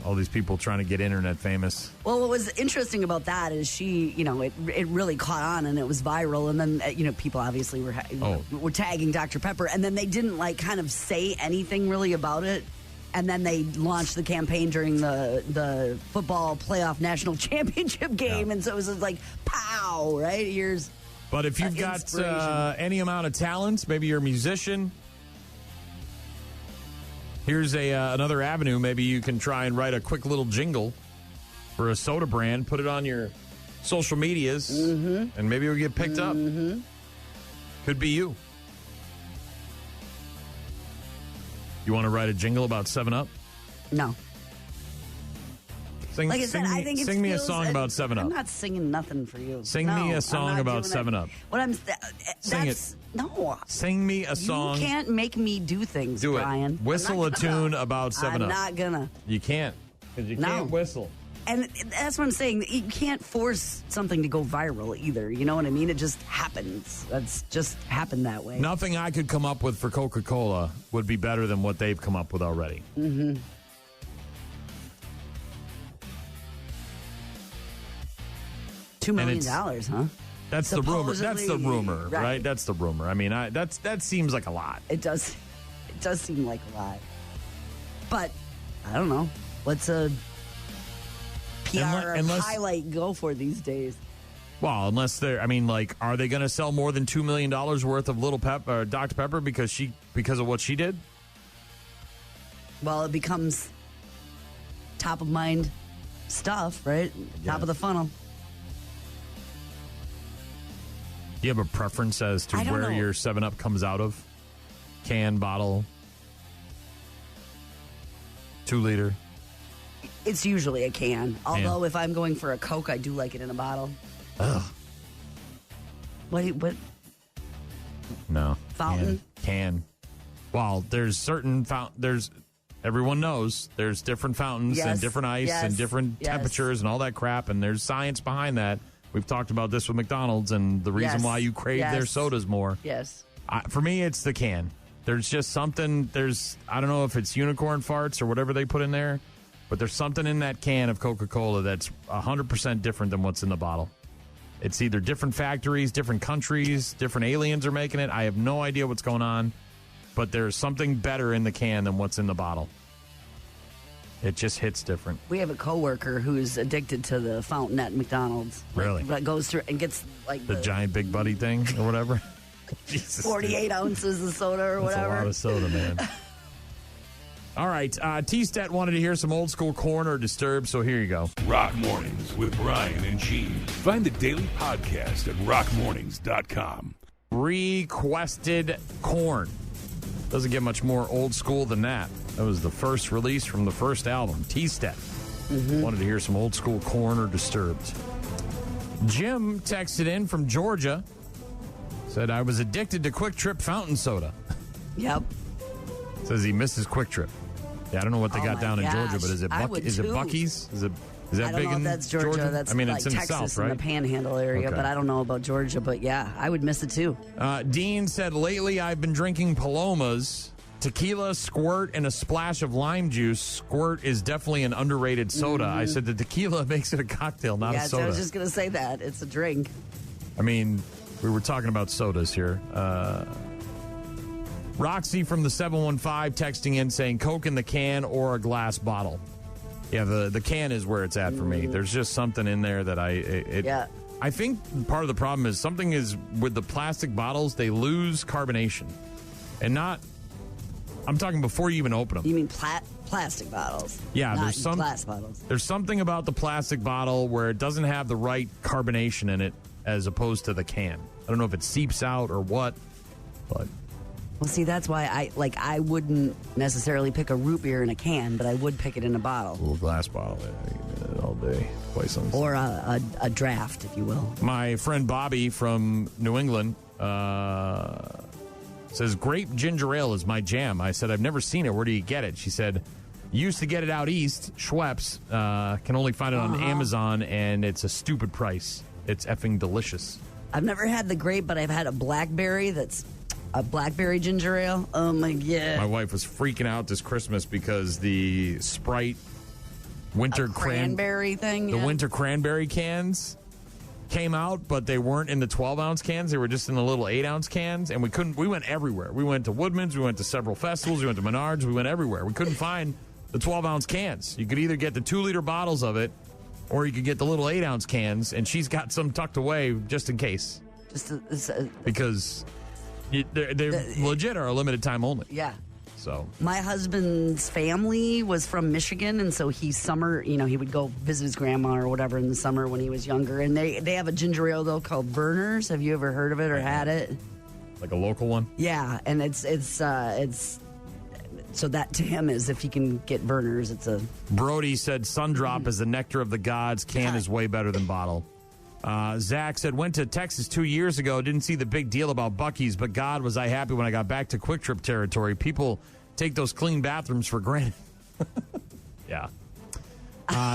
All these people trying to get internet famous. Well, what was interesting about that is she, it really caught on and it was viral. And then, people obviously were tagging Dr. Pepper. And then they didn't, kind of say anything really about it. And then they launched the campaign during the football playoff national championship game. Yeah. And so it was just like, pow, right? Here's But if you've got any amount of talent, maybe you're a musician, here's another avenue. Maybe you can try and write a quick little jingle for a soda brand, put it on your social medias, and maybe it'll get picked up. Could be you. You want to write a jingle about 7-Up? No. Sing me a song about 7-Up. I'm not singing nothing for you. Sing me a song about 7-Up. Sing it. No. Sing me a song. You can't make me do things, do Brian. It. Whistle a tune about 7-Up. I'm not gonna. You can't. Because you can't whistle. And that's what I'm saying. You can't force something to go viral either. You know what I mean? It just happens. That's just happened that way. Nothing I could come up with for Coca-Cola would be better than what they've come up with already. $2 million, huh? That's the rumor. That's the rumor, right? That's the rumor. I mean, that seems like a lot. It does. It does seem like a lot. But I don't know. What's a PR highlight go for these days? Well, unless they're, are they going to sell more than $2 million worth of Dr. Pepper because of what she did? Well, it becomes top of mind stuff, right? Yeah. Top of the funnel. Do you have a preference as to where your 7-Up comes out of? Can, bottle, 2 liter? It's usually a can. Although if I'm going for a Coke, I do like it in a bottle. Ugh. What? No. Fountain? Can. Well, there's certain everyone knows there's different fountains and different ice and different temperatures and all that crap, and there's science behind that. We've talked about this with McDonald's and the reason why you crave their sodas more. Yes. For me, it's the can. There's just something, I don't know if it's unicorn farts or whatever they put in there, but there's something in that can of Coca-Cola that's 100% different than what's in the bottle. It's either different factories, different countries, different aliens are making it. I have no idea what's going on, but there's something better in the can than what's in the bottle. It just hits different. We have a coworker who's addicted to the fountain at McDonald's. Really? That goes through and gets the giant big buddy thing or whatever. Jesus, 48 dude. Ounces of soda or whatever. That's a lot of soda, man. All right, T-Stat wanted to hear some old school corn or Disturbed, so here you go. Rock Mornings with Brian and Gene. Find the daily podcast at rockmornings.com. Requested Corn. Doesn't get much more old school than that. That was the first release from the first album, T-Step. Wanted to hear some old school Corn or Disturbed. Jim texted in from Georgia. Said, I was addicted to Quick Trip fountain soda. Yep. Says he misses Quick Trip. Yeah, I don't know what they got down in Georgia, but is it Buc-ee's? Is that big in that's Georgia. That's it's like in Texas the South, right? In the Panhandle area, but I don't know about Georgia. But yeah, I would miss it too. Dean said, lately I've been drinking Palomas, tequila, squirt, and a splash of lime juice. Squirt is definitely an underrated soda. I said the tequila makes it a cocktail, not a soda. I was just going to say that. It's a drink. I mean, we were talking about sodas here. Roxy from the 715 texting in saying Coke in the can or a glass bottle. Yeah, the can is where it's at for me. There's just something in there that I think part of the problem is something is with the plastic bottles, they lose carbonation. And I'm talking before you even open them. You mean plastic bottles? Yeah, not there's glass bottles. There's something about the plastic bottle where it doesn't have the right carbonation in it as opposed to the can. I don't know if it seeps out or what, but... Well, see, that's why I wouldn't necessarily pick a root beer in a can, but I would pick it in a bottle. A little glass bottle, all day. Place on Or a draft, if you will. My friend Bobby from New England says, grape ginger ale is my jam. I said, I've never seen it. Where do you get it? She said, used to get it out east, Schweppes. Can only find it on Amazon, and it's a stupid price. It's effing delicious. I've never had the grape, but I've had a blackberry that's a blackberry ginger ale. Oh, my God. My wife was freaking out this Christmas because the Sprite winter cranberry thing. The winter cranberry cans came out, but they weren't in the 12-ounce cans. They were just in the little 8-ounce cans, and we went everywhere. We went to Woodman's, we went to several festivals, we went to Menards, we went everywhere. We couldn't find the 12-ounce cans. You could either get the 2-liter bottles of it, or you could get the little 8-ounce cans, and she's got some tucked away just in case. Because they're legit are a limited time only. Yeah. So my husband's family was from Michigan, and so he would go visit his grandma or whatever in the summer when he was younger. And they have a ginger ale though called Verner's. Have you ever heard of it or had it? Like a local one? Yeah, and it's so that to him is if he can get Verner's, it's a. Brody said Sundrop is the nectar of the gods. Can is way better than bottle. Zach said, went to Texas 2 years ago, didn't see the big deal about Buc-ee's, but God, was I happy when I got back to Quick Trip territory. People take those clean bathrooms for granted. Yeah.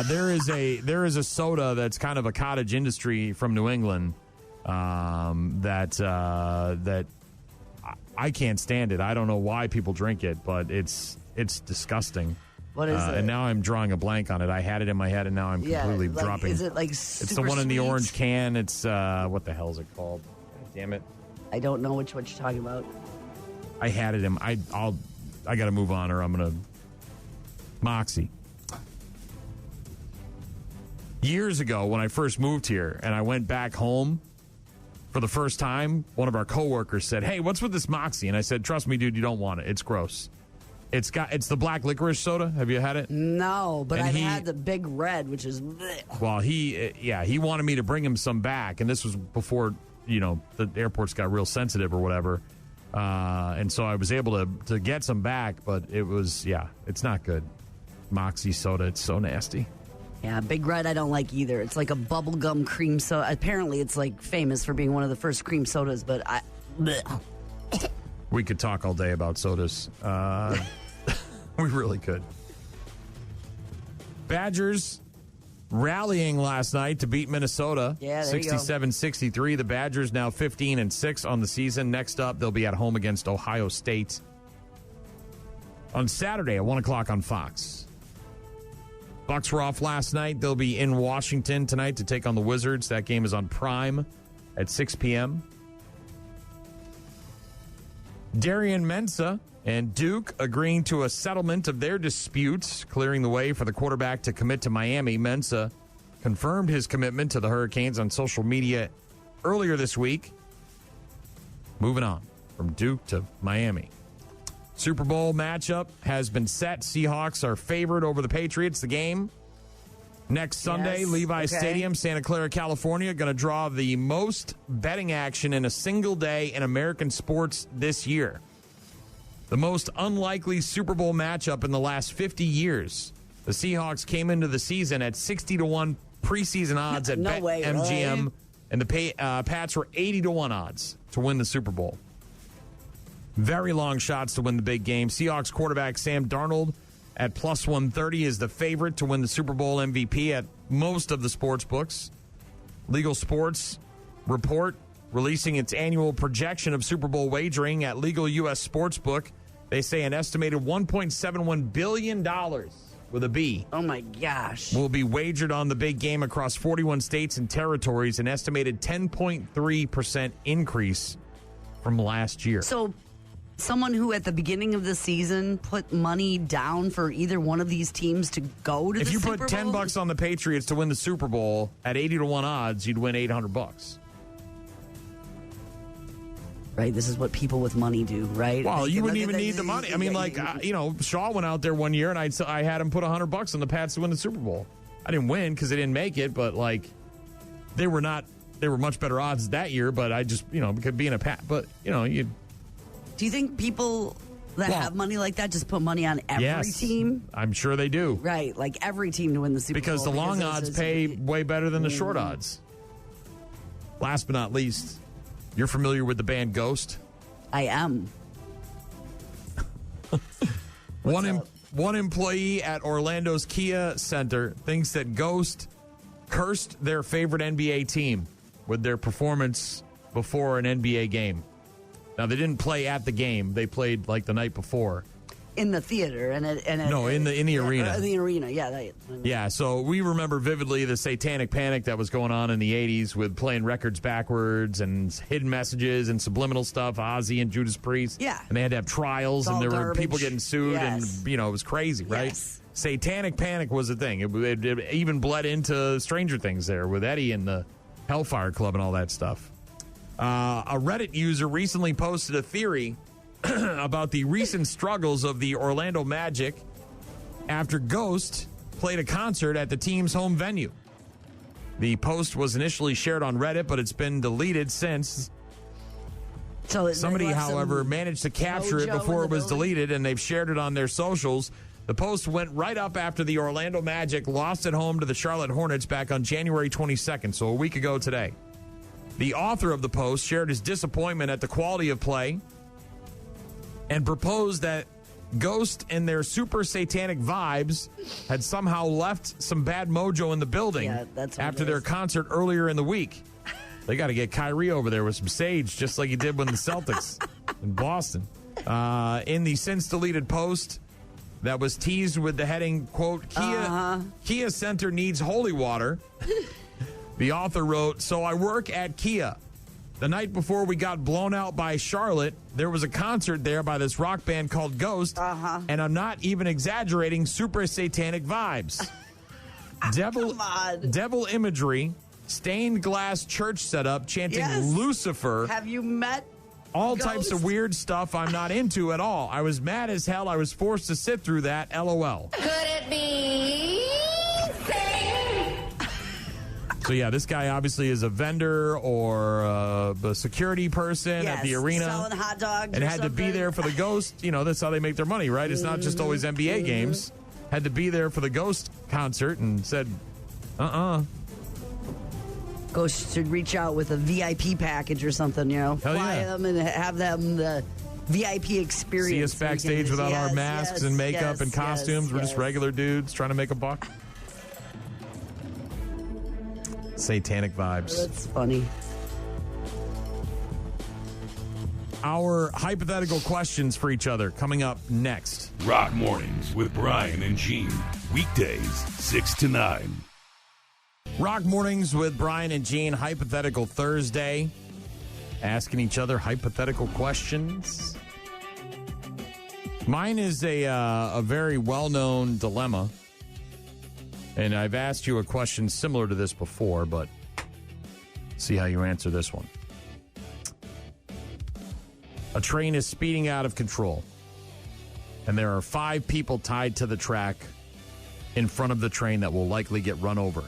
There is a soda that's kind of a cottage industry from New England that I can't stand it. I don't know why people drink it, but it's disgusting. What is it? And now I'm drawing a blank on it. I had it in my head, and now I'm completely dropping. Is it like It's the one in the orange can. It's, what the hell is it called? God damn it. I don't know which one you're talking about. I had it in, I got to move on or I'm going to. Moxie. Years ago when I first moved here and I went back home for the first time, one of our coworkers said, hey, what's with this Moxie? And I said, trust me, dude, you don't want it. It's gross. It's the black licorice soda. Have you had it? No, but I've had the Big Red, which is. Bleh. Well, he wanted me to bring him some back, and this was before the airports got real sensitive or whatever, and so I was able to get some back, but it's not good. Moxie soda, it's so nasty. Yeah, Big Red I don't like either. It's like a bubblegum cream soda. Apparently, it's like famous for being one of the first cream sodas, but bleh. We could talk all day about sodas. We really could. Badgers rallying last night to beat Minnesota. Yeah, there 67-63. The Badgers now 15-6 on the season. Next up, they'll be at home against Ohio State on Saturday at 1 o'clock on Fox. Bucks were off last night. They'll be in Washington tonight to take on the Wizards. That game is on Prime at 6 p.m. Darian Mensah and Duke agreeing to a settlement of their disputes, clearing the way for the quarterback to commit to Miami. Mensah confirmed his commitment to the Hurricanes on social media earlier this week. Moving on from Duke to Miami. Super Bowl matchup has been set. Seahawks are favored over the Patriots. The game next Sunday, Levi's Stadium, Santa Clara, California, going to draw the most betting action in a single day in American sports this year. The most unlikely Super Bowl matchup in the last 50 years. The Seahawks came into the season at 60-1 preseason odds at BetMGM, right? And the Pats were 80-1 odds to win the Super Bowl. Very long shots to win the big game. Seahawks quarterback Sam Darnold at plus 130 is the favorite to win the Super Bowl MVP at most of the sports books. Legal Sports Report releasing its annual projection of Super Bowl wagering at Legal U.S. Sportsbook. They say an estimated $1.71 billion with a B. Oh, my gosh. Will be wagered on the big game across 41 states and territories, an estimated 10.3% increase from last year. So someone who at the beginning of the season put money down for either one of these teams to go to the Super Bowl? If you put $10 on the Patriots to win the Super Bowl at 80-1 odds, you'd win $800. Right, this is what people with money do, right? Well, you wouldn't even need the money. I mean, Shaw went out there one year, and I had him put $100 on the Pats to win the Super Bowl. I didn't win because they didn't make it, but they were much better odds that year. But I just being a Pat, but Do you think people that have money like that just put money on every team? I'm sure they do. Right, like every team to win the Super Bowl. Because the long odds pay way better than the short odds. Last but not least, you're familiar with the band Ghost? I am. One employee at Orlando's Kia Center thinks that Ghost cursed their favorite NBA team with their performance before an NBA game. Now, they didn't play at the game. They played like the night before. In the theater. In the arena. In the arena, yeah. Yeah, so we remember vividly the satanic panic that was going on in the 80s with playing records backwards and hidden messages and subliminal stuff, Ozzy and Judas Priest. Yeah. And they had to have trials, and there were people getting sued, Yes. and, it was crazy, right? Yes. Satanic panic was a thing. It even bled into Stranger Things there with Eddie and the Hellfire Club and all that stuff. A Reddit user recently posted a theory about the recent struggles of the Orlando Magic after Ghost played a concert at the team's home venue. The post was initially shared on Reddit, but it's been deleted since. So somebody, however, managed to capture it before it was deleted, and they've shared it on their socials. The post went right up after the Orlando Magic lost at home to the Charlotte Hornets back on January 22nd, so a week ago today. The author of the post shared his disappointment at the quality of play and proposed that Ghost and their super satanic vibes had somehow left some bad mojo in the building after their concert earlier in the week. They got to get Kyrie over there with some sage, just like he did with the Celtics in Boston. In the since-deleted post that was teased with the heading, quote, Kia Center needs holy water, the author wrote, "So I work at Kia. The night before we got blown out by Charlotte, there was a concert there by this rock band called Ghost, and I'm not even exaggerating, super satanic vibes. Devil imagery, stained glass church setup, chanting Lucifer. Have you met all Ghost? types of weird stuff I'm not into at all. I was mad as hell. I was forced to sit through that, LOL." Could it be So, yeah, this guy obviously is a vendor or a security person at the arena. Selling hot dogs and had to be there for the Ghost. That's how they make their money, right? It's not just always NBA games. Had to be there for the Ghost concert and said, Ghost should reach out with a VIP package or something, Fly them and have them the VIP experience. See us backstage without our masks and makeup and costumes. We're just regular dudes trying to make a buck. Satanic vibes. That's funny. Our hypothetical questions for each other coming up next. Rock Mornings with Brian and Gene. Weekdays, 6 to 9. Rock Mornings with Brian and Gene. Hypothetical Thursday. Asking each other hypothetical questions. Mine is a very well-known dilemma. And I've asked you a question similar to this before, but see how you answer this one. A train is speeding out of control, and there are 5 people tied to the track in front of the train that will likely get run over.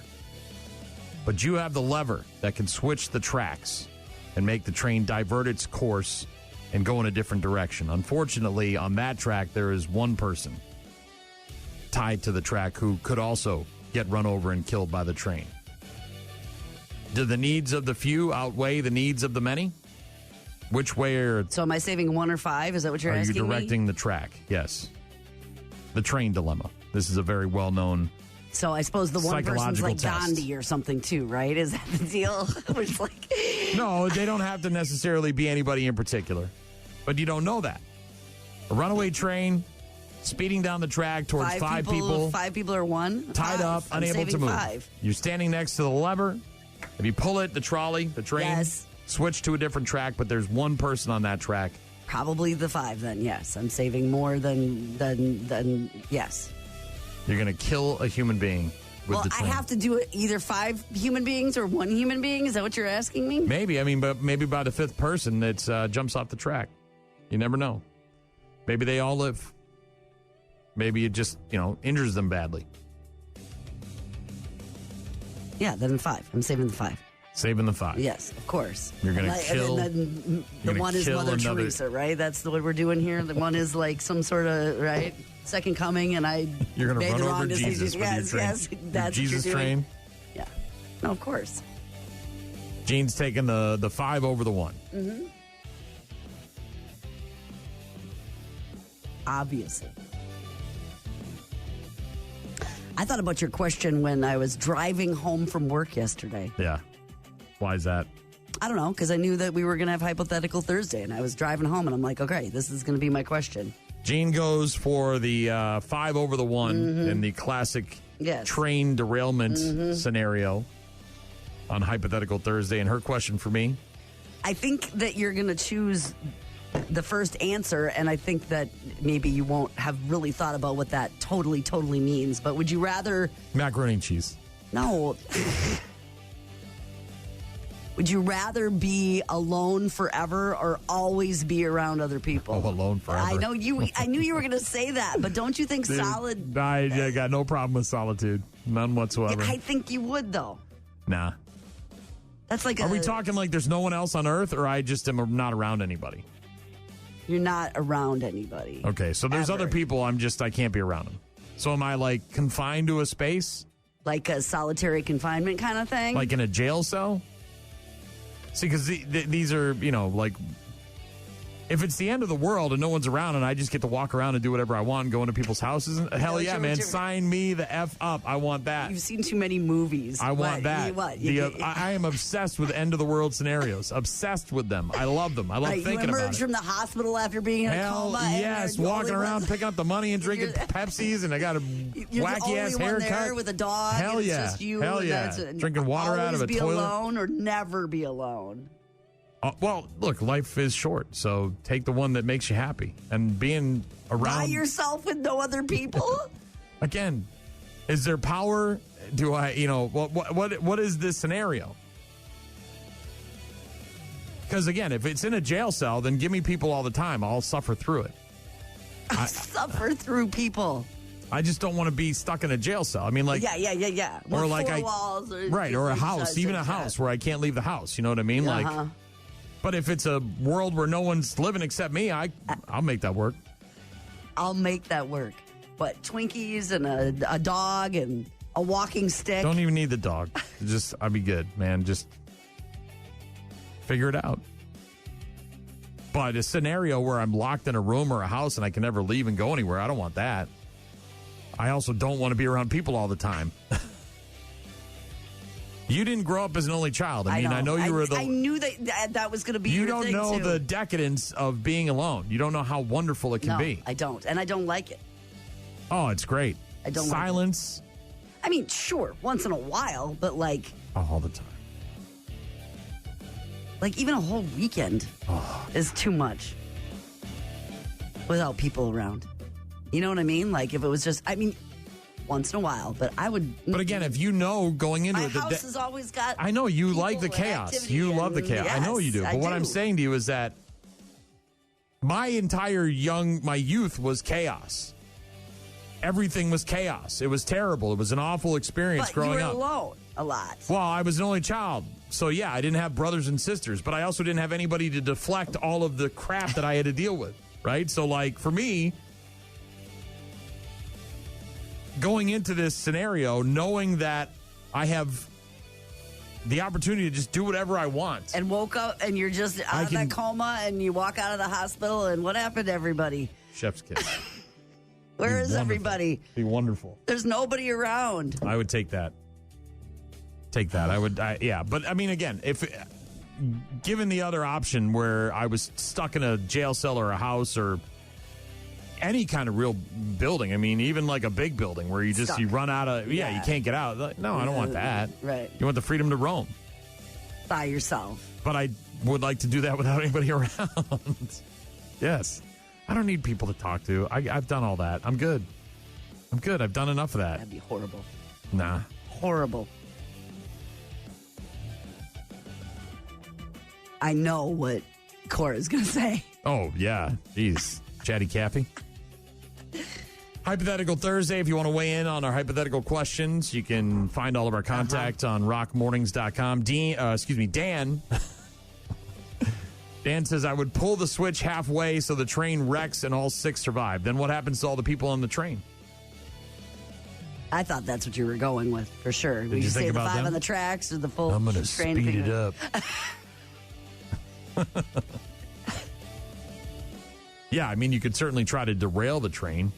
But you have the lever that can switch the tracks and make the train divert its course and go in a different direction. Unfortunately, on that track, there is one person tied to the track who could also get run over and killed by the train. Do the needs of the few outweigh the needs of the many? Which way are... So am I saving 1 or 5? Is that what you're asking me? Are you directing the track? Yes. The train dilemma. This is a very well-known So I suppose the one person's like test. Gandhi or something too, right? Is that the deal? It's like... No, they don't have to necessarily be anybody in particular. But you don't know that. A runaway train... speeding down the track towards 5 people. 5 people or 1? Tied up, I'm unable to move. 5. You're standing next to the lever. If you pull it, the trolley, the train, switch to a different track, but there's one person on that track. Probably the 5 then, yes. I'm saving more than yes. You're going to kill a human being with the train. I have to do it either 5 human beings or 1 human being? Is that what you're asking me? Maybe. But maybe by the 5th person that jumps off the track. You never know. Maybe they all live. Maybe it just, injures them badly. Yeah, then 5. I'm saving the 5. Saving the 5. Yes, of course. You're going to kill. And then the one is Mother Teresa, right? That's what we're doing here. The one is like some sort of, right? Second coming, and You're going to run over Yes, Jesus with your train. yes. That's Jesus what you're doing. train. Yeah. No, of course. Gene's taking the 5 over the 1. Mm-hmm. Obviously. I thought about your question when I was driving home from work yesterday. Yeah. Why is that? I don't know, because I knew that we were going to have Hypothetical Thursday, and I was driving home, and I'm like, okay, this is going to be my question. Gene goes for the 5 over the 1 in the classic train derailment scenario on Hypothetical Thursday. And her question for me? I think that you're going to choose the first answer, and I think that maybe you won't have really thought about what that totally means. But would you rather... Macaroni and cheese. No. Would you rather be alone forever or always be around other people? Oh, alone forever. I know you. I knew you were going to say that, but don't you think solid? I got no problem with solitude. None whatsoever. I think you would, though. Nah. That's like Are we talking like there's no one else on Earth, or I just am not around anybody? You're not around anybody. Okay, so there's other people I can't be around them. So am I like confined to a space? Like a solitary confinement kind of thing? Like in a jail cell? See, because these are, like, if it's the end of the world and no one's around and I just get to walk around and do whatever I want and go into people's houses, hell yeah, man, sign me the F up. I want that. You've seen too many movies. I want that. I am obsessed with end of the world scenarios. Obsessed with them. I love them. I love thinking about it. You emerge from the hospital after being in a coma. Yes, walking around, picking up the money and drinking Pepsis, and I got a wacky-ass haircut. There with a dog. Hell yeah. It's just you. Hell yeah. Drinking water out of a toilet. Always be alone or never be alone. Well, look, life is short, so take the one that makes you happy. And being around... By yourself with no other people? Again, is there power? Do I, what is this scenario? Because, again, if it's in a jail cell, then give me people all the time. I'll suffer through it. Suffer through people. I just don't want to be stuck in a jail cell. I mean, like... Yeah. Or with like four walls. Or a house, even a house where I can't leave the house. You know what I mean? Uh-huh. Like... But if it's a world where no one's living except me, I'll make that work. I'll make that work. What, Twinkies and a dog and a walking stick? Don't even need the dog. I'll be good, man. Just figure it out. But a scenario where I'm locked in a room or a house and I can never leave and go anywhere, I don't want that. I also don't want to be around people all the time. You didn't grow up as an only child. I know you were I knew that was going to be You your don't thing know too. the decadence of being alone. You don't know how wonderful it can be. I don't. And I don't like it. Oh, it's great. I don't Silence. Like it. I mean, sure, once in a while, but like... all the time. Like, even a whole weekend is too much without people around. You know what I mean? Like, if it was just... once in a while, but I would... But again, if you know going into it... My house has always got... I know, you like the chaos. You love the chaos. Yes, I know you do. But what I'm saying to you is that my entire my youth was chaos. Everything was chaos. It was terrible. It was an awful experience growing up. But you were alone a lot. Well, I was an only child. So, yeah, I didn't have brothers and sisters, but I also didn't have anybody to deflect all of the crap that I had to deal with, right? So, like, for me... going into this scenario, knowing that I have the opportunity to just do whatever I want. And woke up and you're just out of that coma and you walk out of the hospital and what happened to everybody? Chef's kiss. Where is everybody? Be wonderful. There's nobody around. I would take that. Yeah. But I mean, again, if given the other option where I was stuck in a jail cell or a house or any kind of real building. I mean, even like a big building where you run out of, you can't get out. Like, no, I don't want that. Right. You want the freedom to roam. By yourself. But I would like to do that without anybody around. Yes. I don't need people to talk to. I've done all that. I'm good. I've done enough of that. That'd be horrible. Nah. Horrible. I know what Cora's going to say. Oh, yeah. Jeez. Chatty Cathy. Hypothetical Thursday. If you want to weigh in on our hypothetical questions, you can find all of our contact on rockmornings.com. Dan. Dan says, I would pull the switch halfway so the train wrecks and all 6 survive. Then what happens to all the people on the train? I thought that's what you were going with, for sure. Did Would you say think the about 5 them? on the tracks or the full I'm going to train speed figure? it up. Yeah, I mean, you could certainly try to derail the train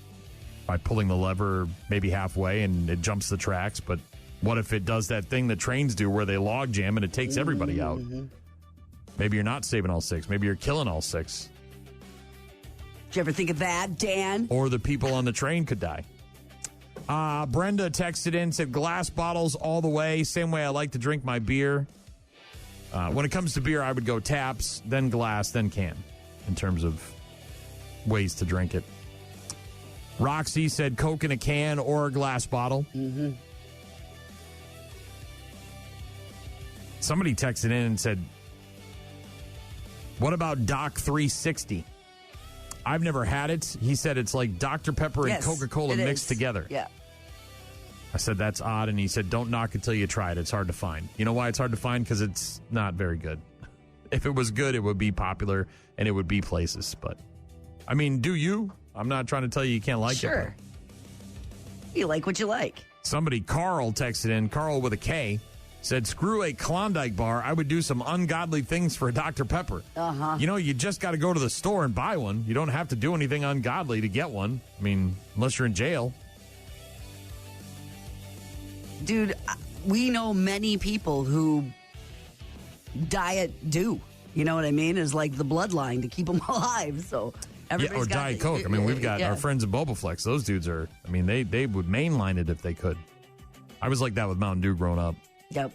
by pulling the lever maybe halfway and it jumps the tracks. But what if it does that thing that trains do where they log jam and it takes everybody out? Maybe you're not saving all 6. Maybe you're killing all 6. Did you ever think of that, Dan? Or the people on the train could die. Brenda texted in, said glass bottles all the way. Same way I like to drink my beer. When it comes to beer, I would go taps, then glass, then can in terms of ways to drink it. Roxy said Coke in a can or a glass bottle. Somebody texted in and said, what about Doc 360? I've never had it. He said it's like Dr. Pepper and Coca-Cola mixed together. Yeah. I said, that's odd. And he said, don't knock it till you try it. It's hard to find. You know why it's hard to find? Because it's not very good. If it was good, it would be popular and it would be places. But, I mean, do you? I'm not trying to tell you can't like it. Sure. You like what you like. Somebody, Carl, texted in, Carl with a K, said, screw a Klondike bar. I would do some ungodly things for a Dr. Pepper. You know, you just got to go to the store and buy one. You don't have to do anything ungodly to get one. I mean, unless you're in jail. Dude, we know many people who diet do. You know what I mean? It's like the bloodline to keep them alive. So everybody's or got Diet Coke. I mean, we've got our friends at Bobaflex. Those dudes are, I mean, they would mainline it if they could. I was like that with Mountain Dew growing up. Yep.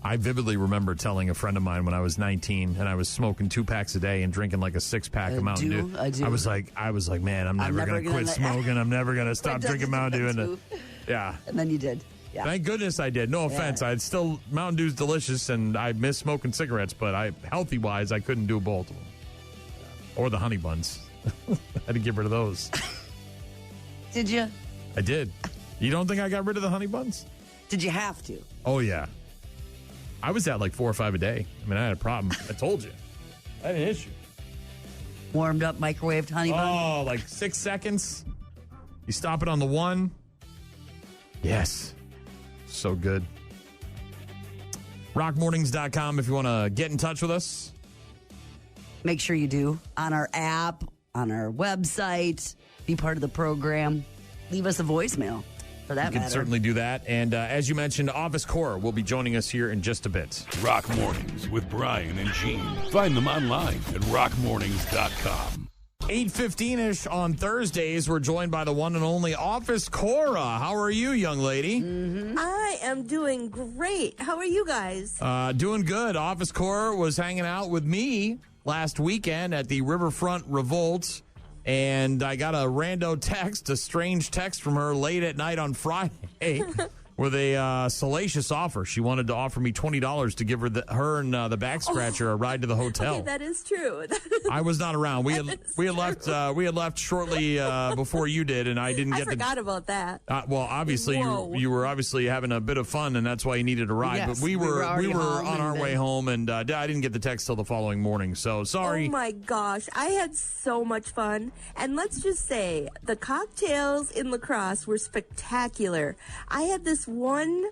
I vividly remember telling a friend of mine when I was 19 and I was smoking 2 packs a day and drinking like a 6-pack of Mountain Dew. I do. I was like, man, I'm never going to quit smoking. I'm never going to stop drinking Mountain Dew. Yeah. And then you did. Yeah. Thank goodness I did. No offense. I'd still, Mountain Dew's delicious and I miss smoking cigarettes, but healthy wise, I couldn't do both of them. Or the honey buns. I had to get rid of those. Did you? I did. You don't think I got rid of the honey buns? Did you have to? Oh, yeah. I was at like 4 or 5 a day. I mean, I had a problem. I told you. I had an issue. Warmed up, microwaved honey bun? Oh, like 6 seconds. You stop it on the 1. Yes. So good. Rockmornings.com if you want to get in touch with us. Make sure you do. On our app, on our website, be part of the program. Leave us a voicemail. For that You can certainly do that. And as you mentioned, Office Core will be joining us here in just a bit. Rock Mornings with Brian and Gene. Find them online at rockmornings.com. 8:15-ish on Thursdays, we're joined by the one and only Office Cora. How are you, young lady? I am doing great. How are you guys? Doing good. Office Cora was hanging out with me last weekend at the Riverfront Revolt. And I got a rando text, a strange text from her late at night on Friday with a salacious offer. She wanted to offer me $20 to give her and the back scratcher a ride to the hotel. Okay, that is true. I was not around. We had left shortly before you did, and I didn't get. I forgot about that. Well, obviously you were obviously having a bit of fun, and that's why you needed a ride. Yes, but we were on our way then. home, and I didn't get the text till the following morning. So sorry. Oh my gosh, I had so much fun, and let's just say the cocktails in La Crosse were spectacular. I had this one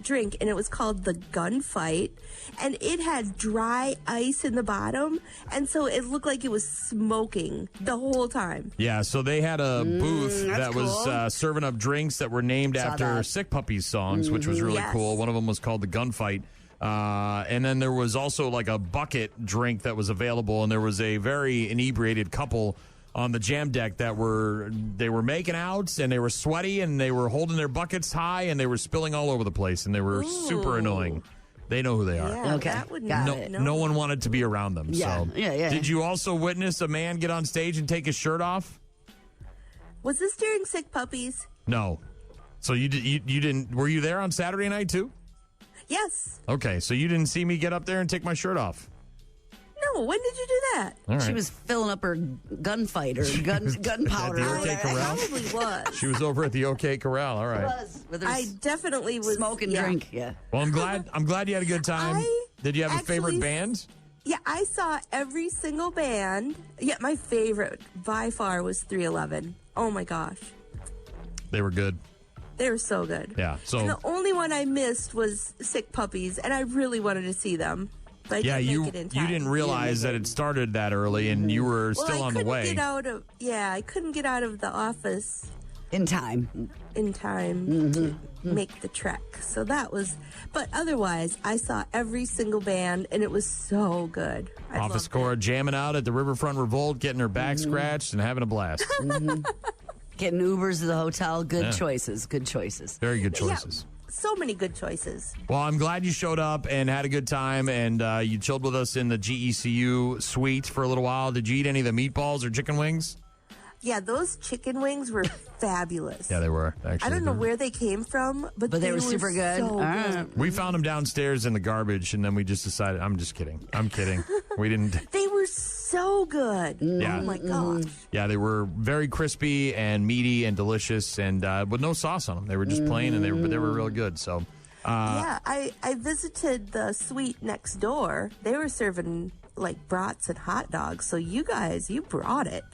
drink, and it was called the Gunfight, and it had dry ice in the bottom, and so it looked like it was smoking the whole time. Yeah, so they had a booth that cool. was serving up drinks that were named after Sick Puppies songs, which was really cool. One of them was called the Gunfight. And then there was also like a bucket drink that was available, and there was a very inebriated couple on the jam deck that were making out, and they were sweaty, and they were holding their buckets high, and they were spilling all over the place, and they were super annoying. They know who they are. Yeah, Okay. that would No one wanted to be around them. Yeah, So. yeah. Did you also witness a man get on stage and take his shirt off? Was this during Sick Puppies? No. So you didn't? Were you there on Saturday night too? Yes. Okay, so you didn't see me get up there and take my shirt off. No, Oh, when did you do that? All right. She was filling up her gunfight or gunpowder. At the OK Corral? Probably was. She was over at the OK Corral. All right. I definitely was. Smoke and drink, yeah. Well, I'm glad you had a good time. Did you have a favorite band? Yeah, I saw every single band. Yeah, my favorite by far was 311. Oh my gosh. They were good. They were so good. Yeah. So and the only one I missed was Sick Puppies, and I really wanted to see them. But I couldn't make it in time. You didn't realize that it started that early, and you were still on the way. I couldn't get out of the office in time. To make the trek. So that was, but otherwise, I saw every single band, and it was so good. Office Cora jamming out at the Riverfront Revolt, getting her back scratched, and having a blast. Getting Ubers to the hotel. Good Yeah. choices. Good choices. Very good choices. So many good choices. Well, I'm glad you showed up and had a good time, and you chilled with us in the GECU suite for a little while. Did you eat any of the meatballs or chicken wings? Yeah, those chicken wings were fabulous. Yeah, they were. Actually, I don't know where they came from, but they were super good. So good. We found them downstairs in the garbage, and then we just decided. I'm just kidding. I'm kidding. We didn't. They were so good. Yeah. Oh my gosh. Yeah, they were very crispy and meaty and delicious, and with no sauce on them. They were just plain, and they were really good. So. Yeah, I visited the suite next door. They were serving like brats and hot dogs. So you brought it.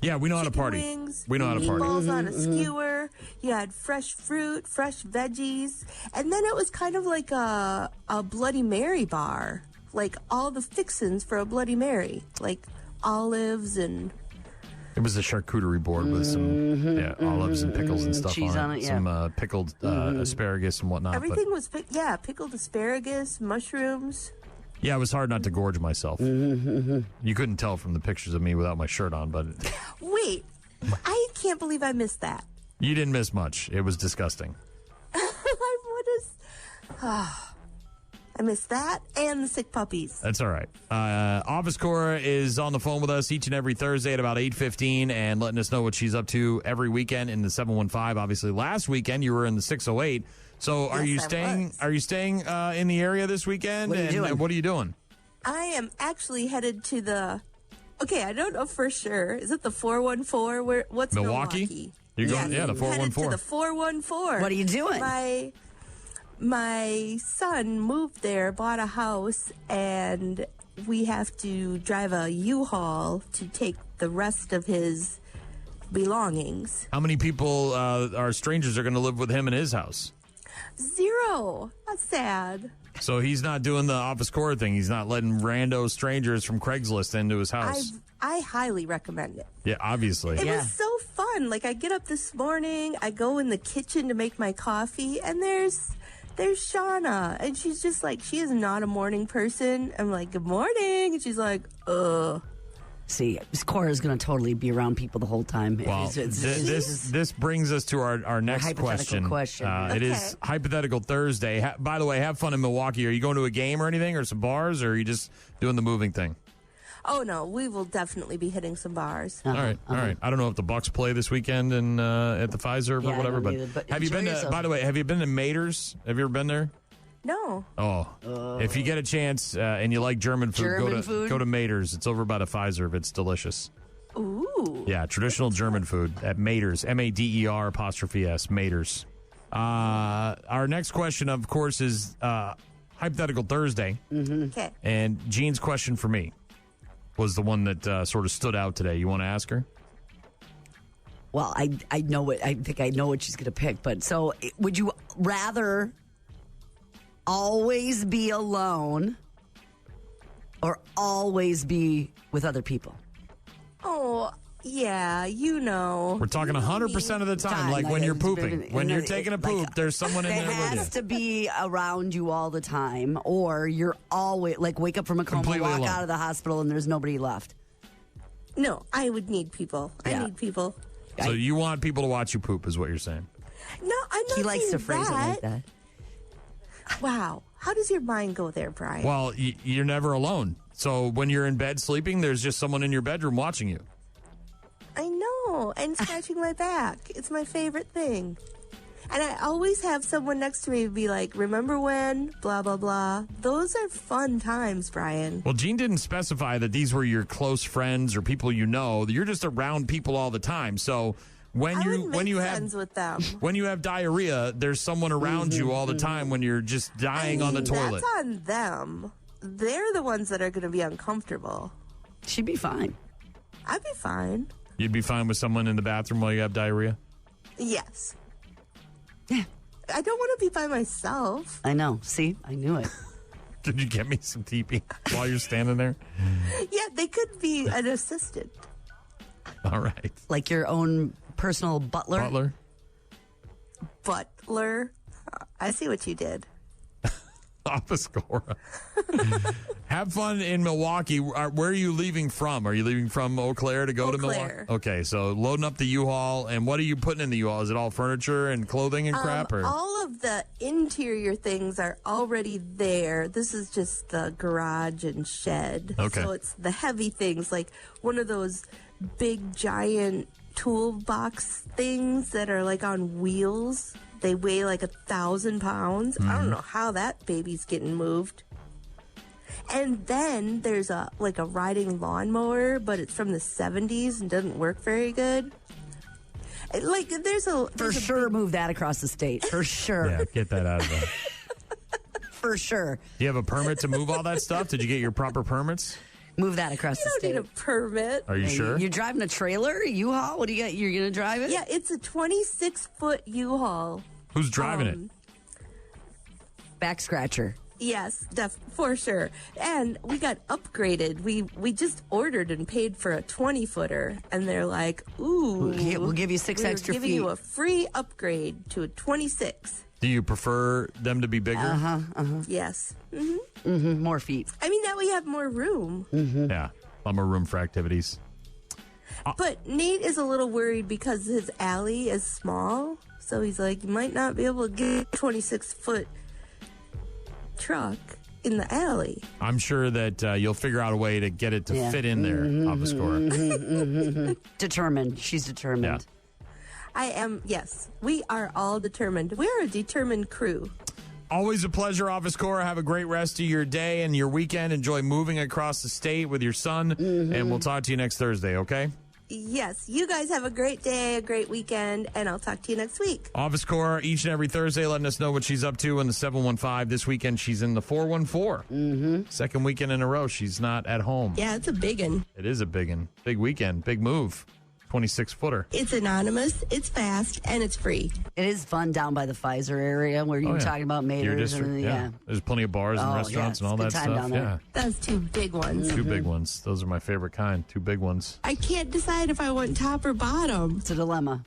Yeah, we know how to party. Wings, We know how to party. Meatballs on a skewer. You had fresh fruit, fresh veggies, and then it was kind of like a Bloody Mary bar, like all the fixins for a Bloody Mary, like olives and. It was a charcuterie board with some olives and pickles and stuff cheese on it. Some pickled asparagus and whatnot. Everything was pickled asparagus, mushrooms. Yeah, it was hard not to gorge myself. You couldn't tell from the pictures of me without my shirt on, but Wait, I can't believe I missed that. you didn't miss much. It was disgusting. I missed that and the sick puppies. That's all right. Office Cora is on the phone with us each and every Thursday at about 8:15 and letting us know what she's up to every weekend in the 715. Obviously, last weekend you were in the 608. So are you staying? Are you staying in the area this weekend? What are you doing? What are you doing? I am actually headed to the. Okay, I don't know for sure. Is it the 414? What's Milwaukee? You're going, the 414. Headed to the 414. What are you doing? My son moved there, bought a house, and we have to drive a U-Haul to take the rest of his belongings. How many people are strangers are going to live with him in his house? 0. That's sad. So he's not doing the Office Cora thing. He's not letting rando strangers from Craigslist into his house. I highly recommend it. Yeah, obviously. It was so fun. Like, I get up this morning, I go in the kitchen to make my coffee, and there's Shauna, and she's just like, she is not a morning person. I'm like, good morning, and she's like, ugh. See, Cora is going to totally be around people the whole time. Well, this brings us to our next hypothetical question. It is Hypothetical Thursday. By the way, have fun in Milwaukee. Are you going to a game or anything, or some bars, or are you just doing the moving thing? Oh no, we will definitely be hitting some bars. All right. I don't know if the Bucks play this weekend and at the Pfizer or whatever, but have you been to? By the way, have you been to Mater's? Have you ever been there? No. Oh, if you get a chance and you like German food, go to Mater's. It's over by the Pfizer. It's delicious. Ooh. Yeah, traditional German food at Mater's. MADER''S. Mater's. Our next question, of course, is Hypothetical Thursday. Okay. And Jean's question for me was the one that sort of stood out today. You want to ask her? Well, I know it. I think I know what she's going to pick. But so, would you rather always be alone or always be with other people? Oh, yeah, you know. We're talking 100% of the time, like when you're pooping. When you're taking a poop, there's someone in there with you. It has to be around you all the time, or you're always, like, wake up from a coma, Completely walk alone. out of the hospital, and there's nobody left. No, I would need people. I need people. So you want people to watch you poop, is what you're saying? No, I'm not He likes to saying phrase it like that. Wow. How does your mind go there, Brian? Well, you're never alone. So when you're in bed sleeping, there's just someone in your bedroom watching you. I know. And scratching my back. It's my favorite thing. And I always have someone next to me be like, remember when, blah, blah, blah. Those are fun times, Brian. Well, Gene didn't specify that these were your close friends or people you know. You're just around people all the time. So when you have friends with them. When you have diarrhea, there's someone around you all the time when you're just dying on the toilet. That's on them. They're the ones that are going to be uncomfortable. She'd be fine. I'd be fine. You'd be fine with someone in the bathroom while you have diarrhea? Yes. Yeah. I don't want to be by myself. I know. See? I knew it. Did you get me some TP while you're standing there? Yeah, they could be an assistant. All right. Like your own personal butler? Butler. I see what you did. Office Cora. Have fun in Milwaukee. Where are you leaving from? Are you leaving from Eau Claire to go to Milwaukee? Okay, so loading up the U-Haul. And what are you putting in the U-Haul? Is it all furniture and clothing and crap? Or? All of the interior things are already there. This is just the garage and shed. Okay. So it's the heavy things, like one of those big, giant toolbox things that are like on wheels. They weigh like 1,000 pounds. I don't know how that baby's getting moved. And then there's a riding lawnmower, but it's from the 70s and doesn't work very good. Like For sure, move that across the state. For sure. Yeah, get that out of there. For sure. Do you have a permit to move all that stuff? Did you get your proper permits? Move that across the state. You don't need a permit. Are you sure? You're driving a trailer, U-Haul? What do you got? You're going to drive it? Yeah, it's a 26-foot U-Haul. Who's driving it? Back scratcher. Yes, for sure. And we got upgraded. We just ordered and paid for a 20-footer, and they're like, "Ooh, we'll give you 6 extra feet. We're giving you a free upgrade to a 26." Do you prefer them to be bigger? Yes. More feet. I mean, that way you have more room. Yeah, a lot more room for activities. But Nate is a little worried because his alley is small. So he's like, you might not be able to get a 26-foot truck in the alley. I'm sure that you'll figure out a way to get it to fit in there, Office Cora. Determined. She's determined. Yeah. I am, yes. We are all determined. We're a determined crew. Always a pleasure, Office Cora. Have a great rest of your day and your weekend. Enjoy moving across the state with your son. And we'll talk to you next Thursday, okay? Yes, you guys have a great day, a great weekend, and I'll talk to you next week. Office Cora each and every Thursday letting us know what she's up to in the 715. This weekend she's in the 414. Second weekend in a row she's not at home. Yeah, it's a big one. It is a big one. Big weekend. Big move. 26-footer. It's anonymous, it's fast, and it's free. It is fun down by the Pfizer area where you were talking about Maters. Your district, and, There's plenty of bars and restaurants and all that stuff. Down there. Those two big ones. Two big ones. Those are my favorite kind. Two big ones. I can't decide if I want top or bottom. It's a dilemma.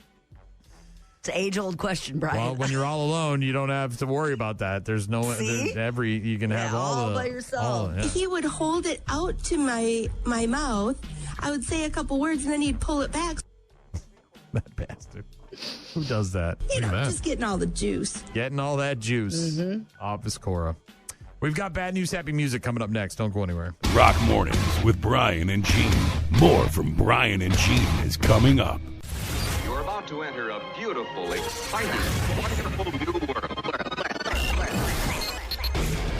It's an age-old question, Brian. Well, when you're all alone, you don't have to worry about that. There's no you can have all by yourself. He would hold it out to my mouth. I would say a couple words, and then he'd pull it back. That bastard. Who does that? You know, just getting all the juice. Getting all that juice. Office Cora. We've got bad news, happy music coming up next. Don't go anywhere. Rock Mornings with Brian and Gene. More from Brian and Gene is coming up. You're about to enter a beautiful, exciting, wonderful new world.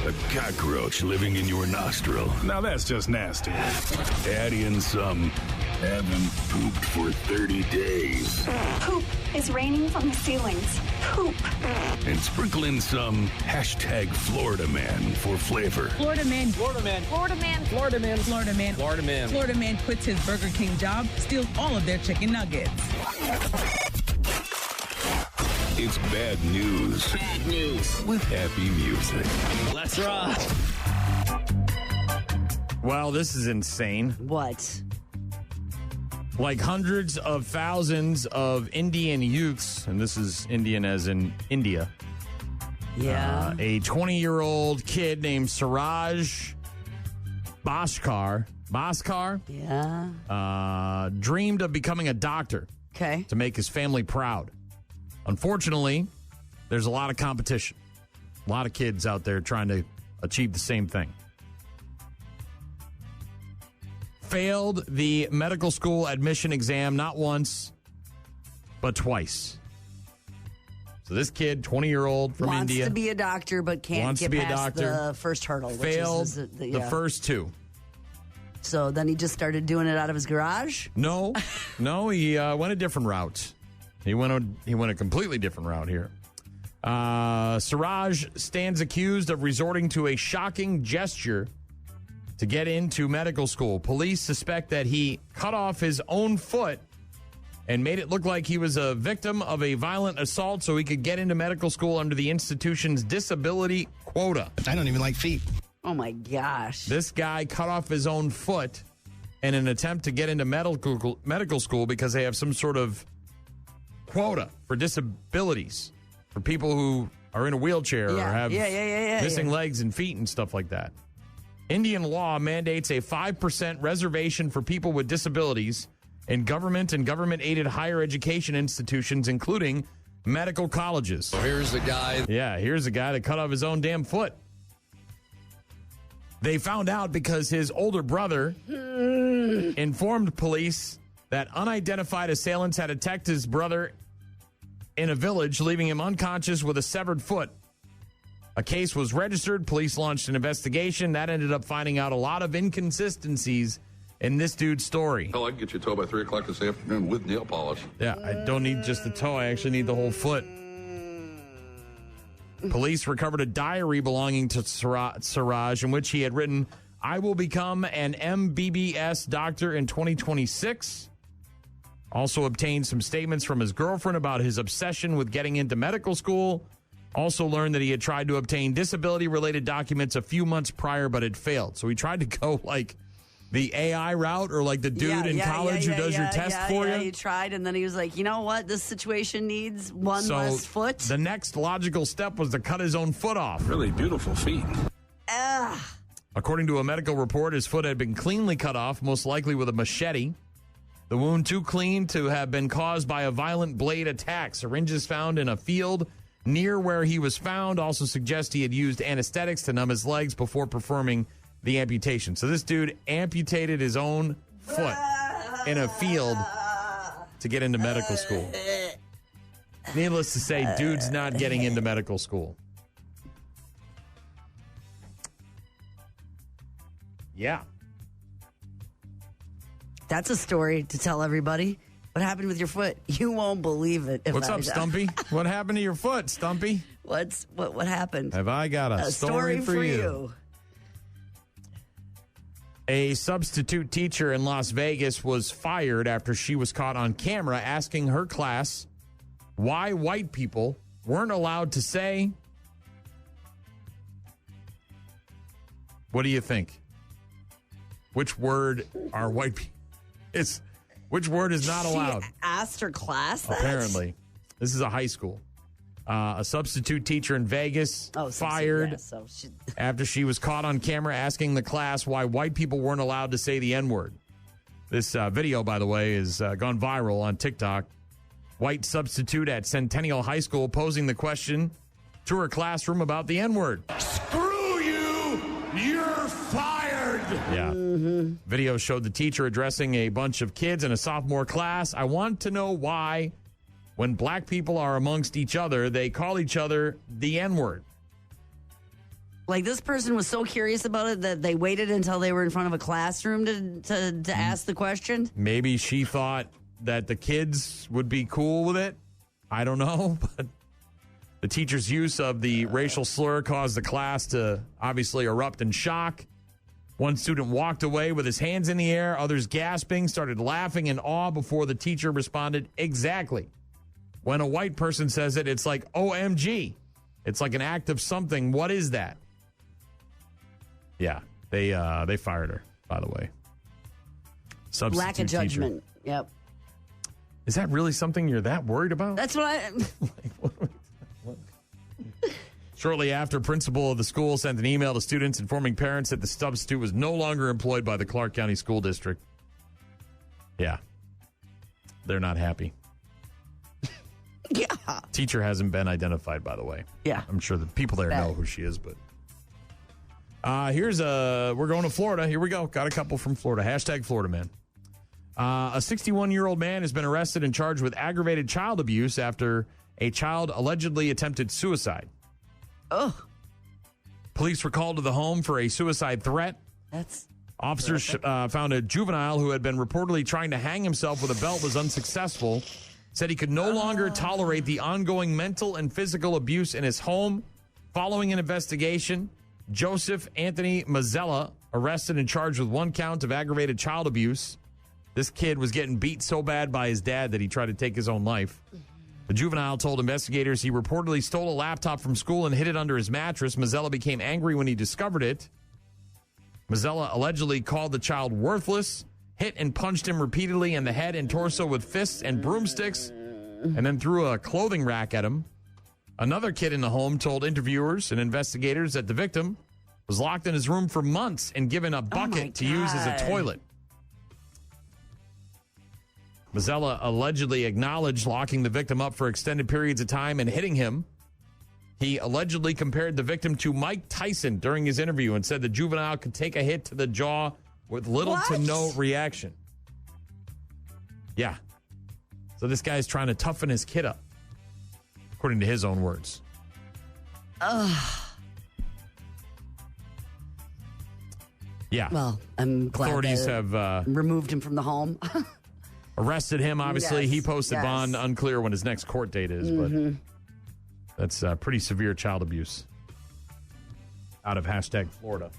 A cockroach living in your nostril. Now that's just nasty. Add in some haven't pooped for 30 days. Poop is raining from the ceilings. Poop. And sprinkle in some hashtag Florida Man for flavor. Florida man. Florida man. Florida man. Florida man. Florida man. Florida man. Florida man quits his Burger King job, steals all of their chicken nuggets. It's bad news. Bad news. With happy music. Let's rock. Well, this is insane. What? Like hundreds of thousands of Indian youths, and this is Indian as in India. Yeah. A 20-year-old kid named Suraj Bhaskar. Yeah. Dreamed of becoming a doctor. Okay. To make his family proud. Unfortunately, there's a lot of competition. A lot of kids out there trying to achieve the same thing. Failed the medical school admission exam not once, but twice. So this kid, 20-year-old from India. Wants to be a doctor, but can't get past the first hurdle. Failed which is the first two. So then he just started doing it out of his garage? No, he went a different route. He went a completely different route here. Siraj stands accused of resorting to a shocking gesture to get into medical school. Police suspect that he cut off his own foot and made it look like he was a victim of a violent assault so he could get into medical school under the institution's disability quota. I don't even like feet. Oh, my gosh. This guy cut off his own foot in an attempt to get into medical school because they have some sort of quota for disabilities for people who are in a wheelchair or have missing legs and feet and stuff like that. Indian law mandates a 5% reservation for people with disabilities in government and government-aided higher education institutions, including medical colleges. So here's the guy. Yeah, here's a guy that cut off his own damn foot. They found out because his older brother informed police that unidentified assailants had attacked his brother in a village, leaving him unconscious with a severed foot. A case was registered. Police launched an investigation. That ended up finding out a lot of inconsistencies in this dude's story. Hell, I can get you a toe by 3 o'clock this afternoon with nail polish. Yeah, I don't need just the toe. I actually need the whole foot. Police recovered a diary belonging to Siraj in which he had written, "I will become an MBBS doctor in 2026. Also obtained some statements from his girlfriend about his obsession with getting into medical school. Also learned that he had tried to obtain disability-related documents a few months prior, but had failed. So he tried to go like the AI route or like the dude in college who does your test for you. He tried, and then he was like, you know what? This situation needs one less foot. The next logical step was to cut his own foot off. Really beautiful feet. According to a medical report, his foot had been cleanly cut off, most likely with a machete. The wound too clean to have been caused by a violent blade attack. Syringes found in a field near where he was found also suggest he had used anesthetics to numb his legs before performing the amputation. So this dude amputated his own foot in a field to get into medical school. Needless to say, dude's not getting into medical school. Yeah. That's a story to tell everybody. What happened with your foot? You won't believe it. What's up, Stumpy? What happened to your foot, Stumpy? What happened? Have I got a story for you? A substitute teacher in Las Vegas was fired after she was caught on camera asking her class why white people weren't allowed to say. What do you think? Which word are white people? Which word is not allowed? She asked her class that? Apparently. This is a high school. A substitute teacher in Vegas fired after she was caught on camera asking the class why white people weren't allowed to say the N-word. This video, by the way, has gone viral on TikTok. White substitute at Centennial High School posing the question to her classroom about the N-word. Screw you! You're fired! Yeah. Video showed the teacher addressing a bunch of kids in a sophomore class. I want to know why, when black people are amongst each other, they call each other the N-word. Like, this person was so curious about it that they waited until they were in front of a classroom to ask the question? Maybe she thought that the kids would be cool with it. I don't know, but the teacher's use of the racial slur caused the class to obviously erupt in shock. One student walked away with his hands in the air, others gasping, started laughing in awe before the teacher responded, exactly. When a white person says it, it's like, OMG. It's like an act of something. What is that? Yeah, they fired her, by the way. Substitute lack of judgment. Teacher. Yep. Is that really something you're that worried about? That's what I... Shortly after, principal of the school sent an email to students informing parents that the substitute was no longer employed by the Clark County School District. Yeah. They're not happy. Yeah. Teacher hasn't been identified, by the way. Yeah. I'm sure the people there know who she is, but... we're going to Florida. Here we go. Got a couple from Florida. Hashtag Florida man. A 61-year-old man has been arrested and charged with aggravated child abuse after a child allegedly attempted suicide. Oh. Police were called to the home for a suicide threat. Officers found a juvenile who had been reportedly trying to hang himself with a belt was unsuccessful. Said he could no longer tolerate the ongoing mental and physical abuse in his home. Following an investigation, Joseph Anthony Mazzella arrested and charged with 1 count of aggravated child abuse. This kid was getting beat so bad by his dad that he tried to take his own life. The juvenile told investigators he reportedly stole a laptop from school and hid it under his mattress. Mazzella became angry when he discovered it. Mazzella allegedly called the child worthless, hit and punched him repeatedly in the head and torso with fists and broomsticks, and then threw a clothing rack at him. Another kid in the home told interviewers and investigators that the victim was locked in his room for months and given a bucket to use as a toilet. Mazzella allegedly acknowledged locking the victim up for extended periods of time and hitting him. He allegedly compared the victim to Mike Tyson during his interview and said the juvenile could take a hit to the jaw with little to no reaction. Yeah. So this guy's trying to toughen his kid up, according to his own words. Yeah. Well, I'm glad authorities have removed him from the home. Arrested him, obviously. Yes, He posted yes. bond. Unclear when his next court date is, but that's pretty severe child abuse out of #Florida.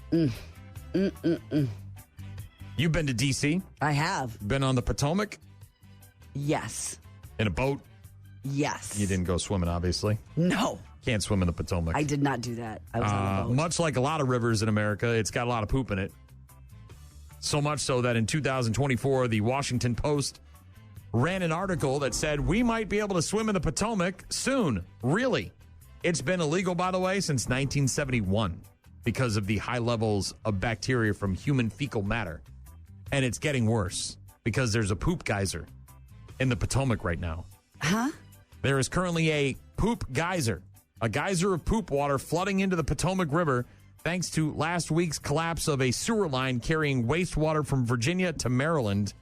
You've been to D.C.? I have. Been on the Potomac? Yes. In a boat? Yes. You didn't go swimming, obviously. No. Can't swim in the Potomac. I did not do that. I was on a boat. Much like a lot of rivers in America, it's got a lot of poop in it. So much so that in 2024, the Washington Post ran an article that said we might be able to swim in the Potomac soon. Really? It's been illegal, by the way, since 1971 because of the high levels of bacteria from human fecal matter. And it's getting worse because there's a poop geyser in the Potomac right now. Huh? There is currently a poop geyser, a geyser of poop water flooding into the Potomac River thanks to last week's collapse of a sewer line carrying wastewater from Virginia to Maryland,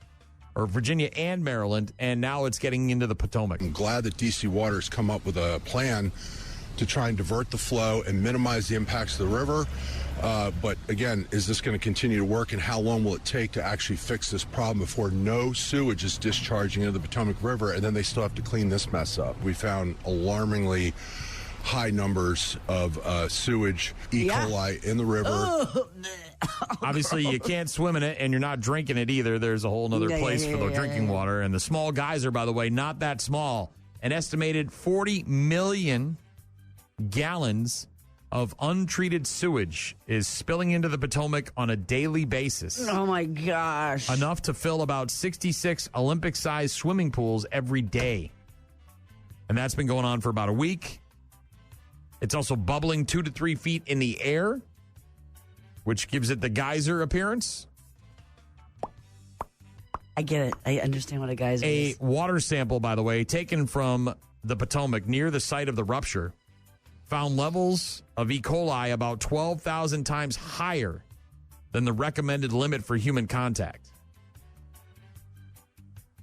or Virginia and Maryland, and now it's getting into the Potomac. I'm glad that DC Water's come up with a plan to try and divert the flow and minimize the impacts of the river. But again, is this going to continue to work, and how long will it take to actually fix this problem before no sewage is discharging into the Potomac River, and then they still have to clean this mess up? We found alarmingly high numbers of sewage, E. coli in the river. Obviously, you can't swim in it, and you're not drinking it either. There's a whole other place for the drinking water. And the small geyser, by the way, not that small. An estimated 40 million gallons of untreated sewage is spilling into the Potomac on a daily basis. Oh, my gosh. Enough to fill about 66 Olympic-sized swimming pools every day. And that's been going on for about a week. It's also bubbling 2 to 3 feet in the air, which gives it the geyser appearance. I get it. I understand what a geyser is. A water sample, by the way, taken from the Potomac near the site of the rupture, found levels of E. coli about 12,000 times higher than the recommended limit for human contact.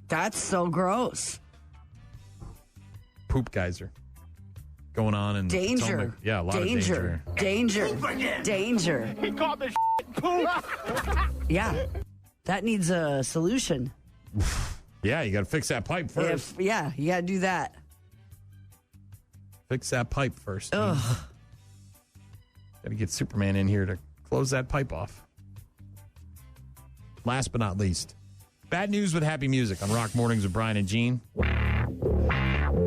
That's so gross. Poop geyser going on in the Potomac. Yeah, a lot of danger. Danger. He called the shit poop. Yeah. That needs a solution. Yeah, you got to fix that pipe first. You got to do that. Fix that pipe first. Ugh. Got to get Superman in here to close that pipe off. Last but not least, bad news with happy music on Rock Mornings with Brian and Gene.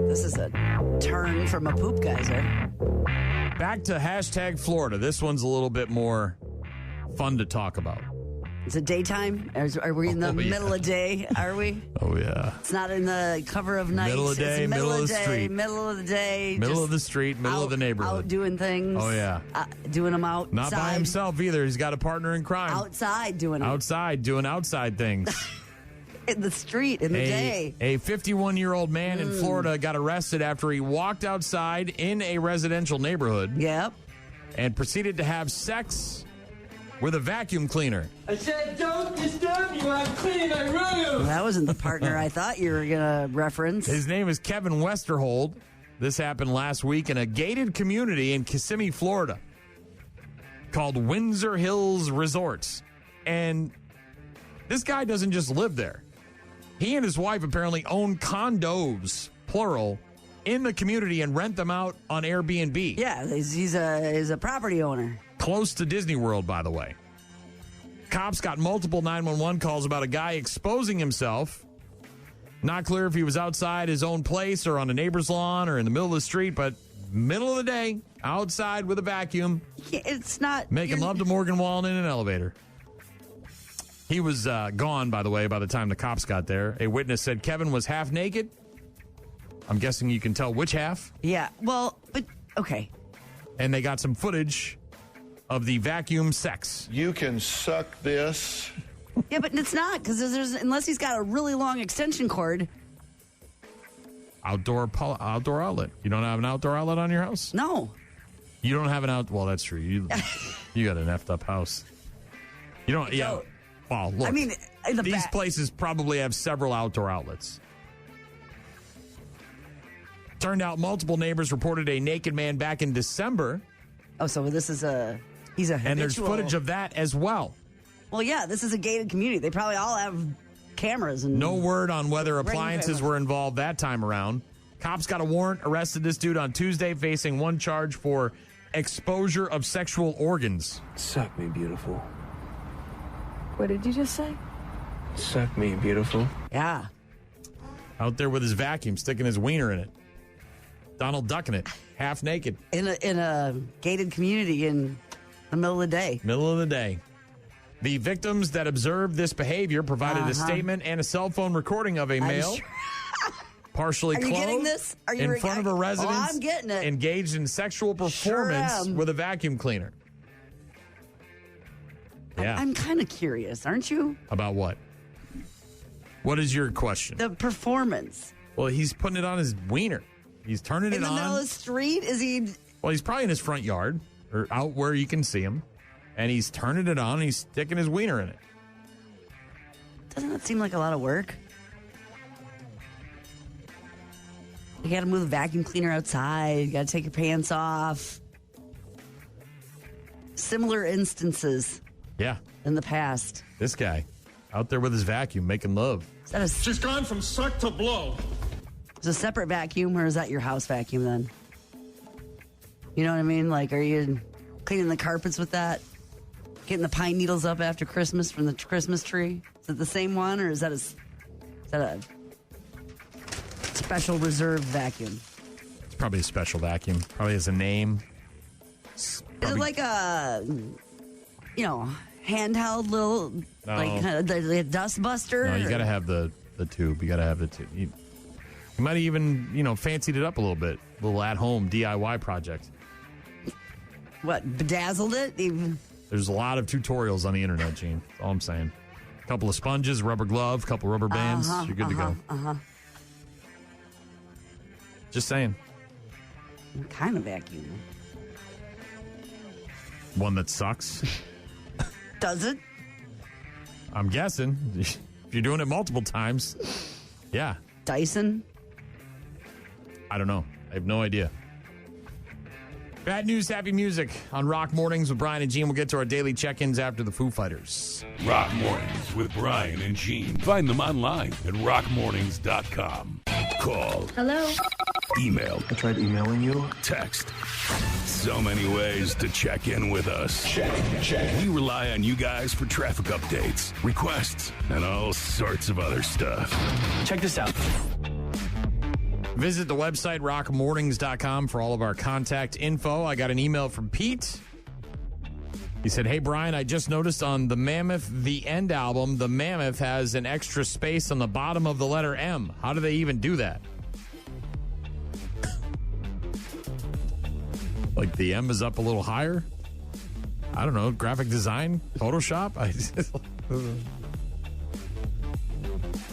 This is a turn from a poop geyser. Back to #Florida. This one's a little bit more fun to talk about. Is it daytime? Are we in the middle of day? Are we? Oh, yeah. It's not in the cover of night. Middle of the day, it's middle of the day, street. Middle of the day. Middle of the street, middle of the neighborhood. Out doing things. Oh, yeah. Doing them outside. Not by himself either. He's got a partner in crime. Outside doing them. Outside doing outside things. In the street, in the day. A 51-year-old man in Florida got arrested after he walked outside in a residential neighborhood. Yep. And proceeded to have sex with a vacuum cleaner. I said, don't disturb you. I'm cleaning my room. Well, that wasn't the partner I thought you were going to reference. His name is Kevin Westerhold. This happened last week in a gated community in Kissimmee, Florida, called Windsor Hills Resorts. And this guy doesn't just live there. He and his wife apparently own condos, plural, in the community and rent them out on Airbnb. Yeah, he's a property owner. Close to Disney World, by the way. Cops got multiple 911 calls about a guy exposing himself. Not clear if he was outside his own place or on a neighbor's lawn or in the middle of the street, but middle of the day, outside with a vacuum. It's not... Making love to Morgan Wallen in an elevator. He was gone, by the way, by the time the cops got there. A witness said Kevin was half naked. I'm guessing you can tell which half. Yeah, well, but, okay. And they got some footage of the vacuum sex. You can suck this. Yeah, but it's not, because unless he's got a really long extension cord. Outdoor outlet. You don't have an outdoor outlet on your house? No. You don't have an well, that's true. You got an effed up house. You don't, yeah. No. Well, look. I mean, these places probably have several outdoor outlets. Turned out multiple neighbors reported a naked man back in December. Oh, so he's a habitual. And there's footage of that as well. Well, yeah, this is a gated community. They probably all have cameras. And no word on whether appliances were involved that time around. Cops got a warrant, arrested this dude on Tuesday, facing one charge for exposure of sexual organs. Suck me, beautiful. What did you just say? Suck me, beautiful. Yeah. Out there with his vacuum, sticking his wiener in it. Donald Ducking it, half naked. In a gated community in the middle of the day. Middle of the day. The victims that observed this behavior provided a statement and a cell phone recording of a male partially Are you clothed getting this? in front of a residence I'm getting it. engaged in sexual performance Sure with a vacuum cleaner. Yeah. I'm kind of curious, aren't you? About what? What is your question? The performance. Well, he's putting it on his wiener. He's turning it on. In the middle of the street? Is he... Well, he's probably in his front yard or out where you can see him. And he's turning it on and he's sticking his wiener in it. Doesn't that seem like a lot of work? You got to move the vacuum cleaner outside. You got to take your pants off. Similar instances. Yeah. In the past. This guy out there with his vacuum making love. Is that She's gone from suck to blow. Is it a separate vacuum or is that your house vacuum then? You know what I mean? Like, are you cleaning the carpets with that? Getting the pine needles up after Christmas from the Christmas tree? Is it the same one or is that a special reserve vacuum? It's probably a special vacuum. Probably has a name. Is it like a, handheld little, like kind of the dust buster? No, you got to have the tube. You got to have the tube. You might even, fancied it up a little bit. A little at-home DIY project. What, bedazzled it? There's a lot of tutorials on the internet, Gene. That's all I'm saying. A couple of sponges, rubber glove, couple rubber bands. You're good to go. Just saying. What kind of vacuum? One that sucks. Does it? I'm guessing. If you're doing it multiple times, yeah. Dyson? I don't know. I have no idea. Bad news, happy music on Rock Mornings with Brian and Gene. We'll get to our daily check-ins after the Foo Fighters. Rock Mornings with Brian and Gene. Find them online at rockmornings.com. Call. Hello? Email. I tried emailing you. Text. So many ways to check in with us. Check. We rely on you guys for traffic updates, requests, and all sorts of other stuff. Check this out. Visit the website, rockmornings.com, for all of our contact info. I got an email from Pete. He said, hey, Brian, I just noticed on the Mammoth The End album, the Mammoth has an extra space on the bottom of the letter M. How do they even do that? Like the M is up a little higher? I don't know. Graphic design? Photoshop?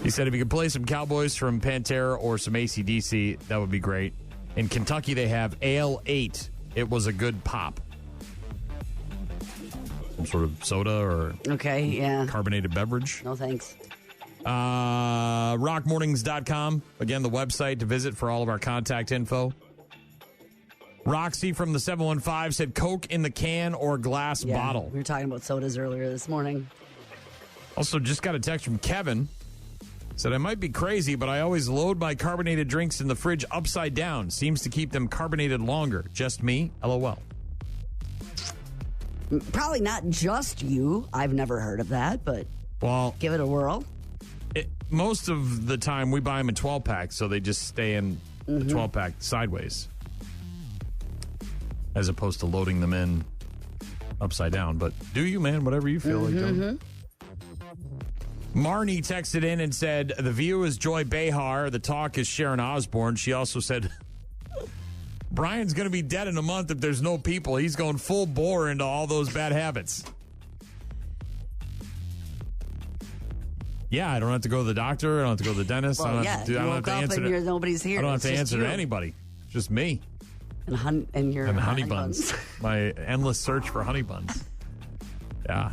He said if you could play some Cowboys from Pantera or some AC/DC, that would be great. In Kentucky, they have Ale 8. It was a good pop. Some sort of soda or carbonated beverage. No, thanks. Rockmornings.com. Again, the website to visit for all of our contact info. Roxy from the 715 said Coke in the can or glass bottle. We were talking about sodas earlier this morning. Also, just got a text from Kevin. Said, I might be crazy, but I always load my carbonated drinks in the fridge upside down. Seems to keep them carbonated longer. Just me? LOL. Probably not just you. I've never heard of that, but give it a whirl. Most of the time, we buy them in 12-packs, so they just stay in the 12-pack sideways, as opposed to loading them in upside down. But do you, man? Whatever you feel like doing. Marnie texted in and said, The View is Joy Behar. The Talk is Sharon Osbourne. She also said, Brian's going to be dead in a month if there's no people. He's going full bore into all those bad habits. Yeah, I don't have to go to the doctor. I don't have to go to the dentist. Well, I don't have to answer. Nobody's here. I don't have to answer to anybody. It's just me. And honey buns. My endless search for honey buns. Yeah.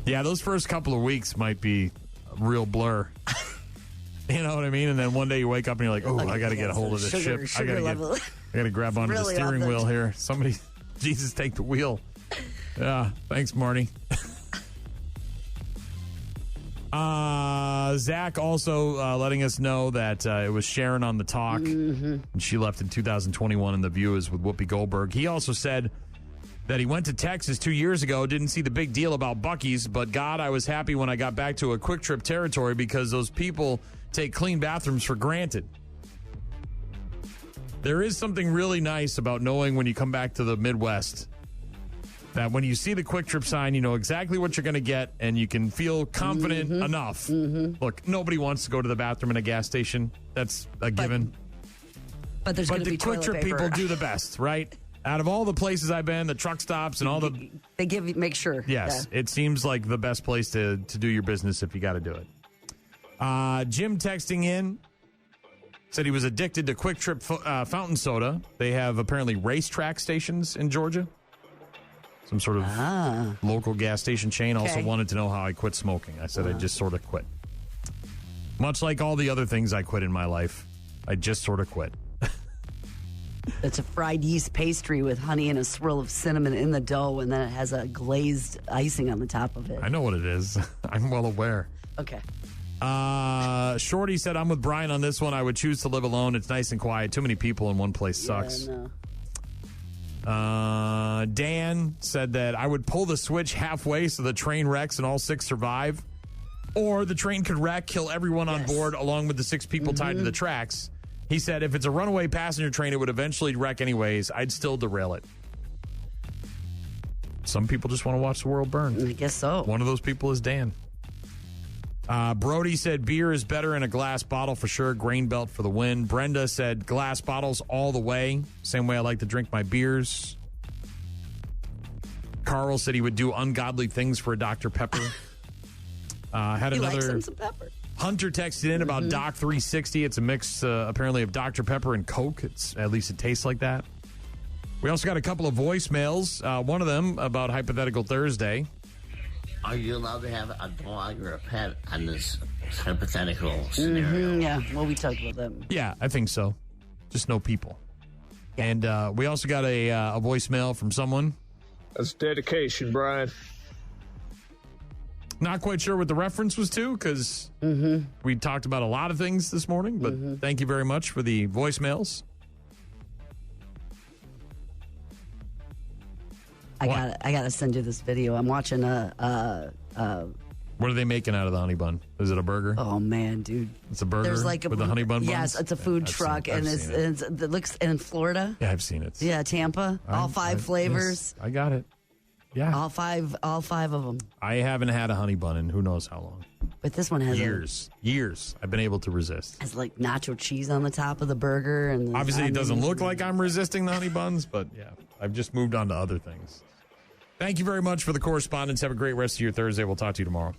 Yeah, those first couple of weeks might be a real blur. You know what I mean? And then one day you wake up and you're like, oh, I got to get a hold of this ship. I got to grab onto the steering wheel here. Somebody, Jesus, take the wheel. Yeah, thanks, Marnie. Zach also letting us know that it was Sharon on the Talk. And she left in 2021, and The View is with Whoopi Goldberg. He also said that he went to Texas 2 years ago, didn't see the big deal about Buc-ee's, but God, I was happy when I got back to a Quick Trip territory because those people take clean bathrooms for granted. There is something really nice about knowing when you come back to the Midwest that when you see the Quick Trip sign, you know exactly what you're going to get, and you can feel confident enough. Look, nobody wants to go to the bathroom in a gas station. That's a given. But there's going to be Quick Trip people do the best, right? Out of all the places I've been, the truck stops and all the... They make sure. Yes, it seems like the best place to do your business if you got to do it. Jim texting in said he was addicted to Quick Trip fountain soda. They have apparently racetrack stations in Georgia. Some sort of local gas station chain. Okay. Also wanted to know how I quit smoking. I said I just sort of quit. Much like all the other things I quit in my life, I just sort of quit. It's a fried yeast pastry with honey and a swirl of cinnamon in the dough, and then it has a glazed icing on the top of it. I know what it is. I'm well aware. Okay. Shorty said, I'm with Brian on this one. I would choose to live alone. It's nice and quiet. Too many people in one place sucks. Yeah, Dan said that I would pull the switch halfway so the train wrecks and all 6 survive. Or the train could wreck, kill everyone on board along with the 6 people tied to the tracks. He said if it's a runaway passenger train, it would eventually wreck anyways. I'd still derail it. Some people just want to watch the world burn. I guess so. One of those people is Dan. Brody said beer is better in a glass bottle for sure. Grain Belt for the win. Brenda said glass bottles all the way. Same way I like to drink my beers. Carl said he would do ungodly things for a Dr. Pepper. Had he another likes him some pepper. Hunter texted in about Doc 360. It's a mix apparently of Dr. Pepper and Coke. At least it tastes like that. We also got a couple of voicemails. One of them about Hypothetical Thursday. Are you allowed to have a dog or a pet on this hypothetical scenario? Yeah, well, we talked about that. Yeah, I think so. Just no people. Yeah. And we also got a voicemail from someone. That's dedication, Brian. Not quite sure what the reference was to because we talked about a lot of things this morning, but thank you very much for the voicemails. I gotta send you this video. I'm watching What are they making out of the honey bun? Is it a burger? Oh man, dude! It's a burger. There's like with the honey bun buns? Yes, it's a food truck, and it looks in Florida. Yeah, I've seen it. Yeah, Tampa. All 5 flavors. Yes, I got it. Yeah, all five of them. I haven't had a honey bun in who knows how long. But this one has years. I've been able to resist. Has like nacho cheese on the top of the burger, and obviously it doesn't look like I'm resisting the honey buns, but yeah, I've just moved on to other things. Thank you very much for the correspondence. Have a great rest of your Thursday. We'll talk to you tomorrow.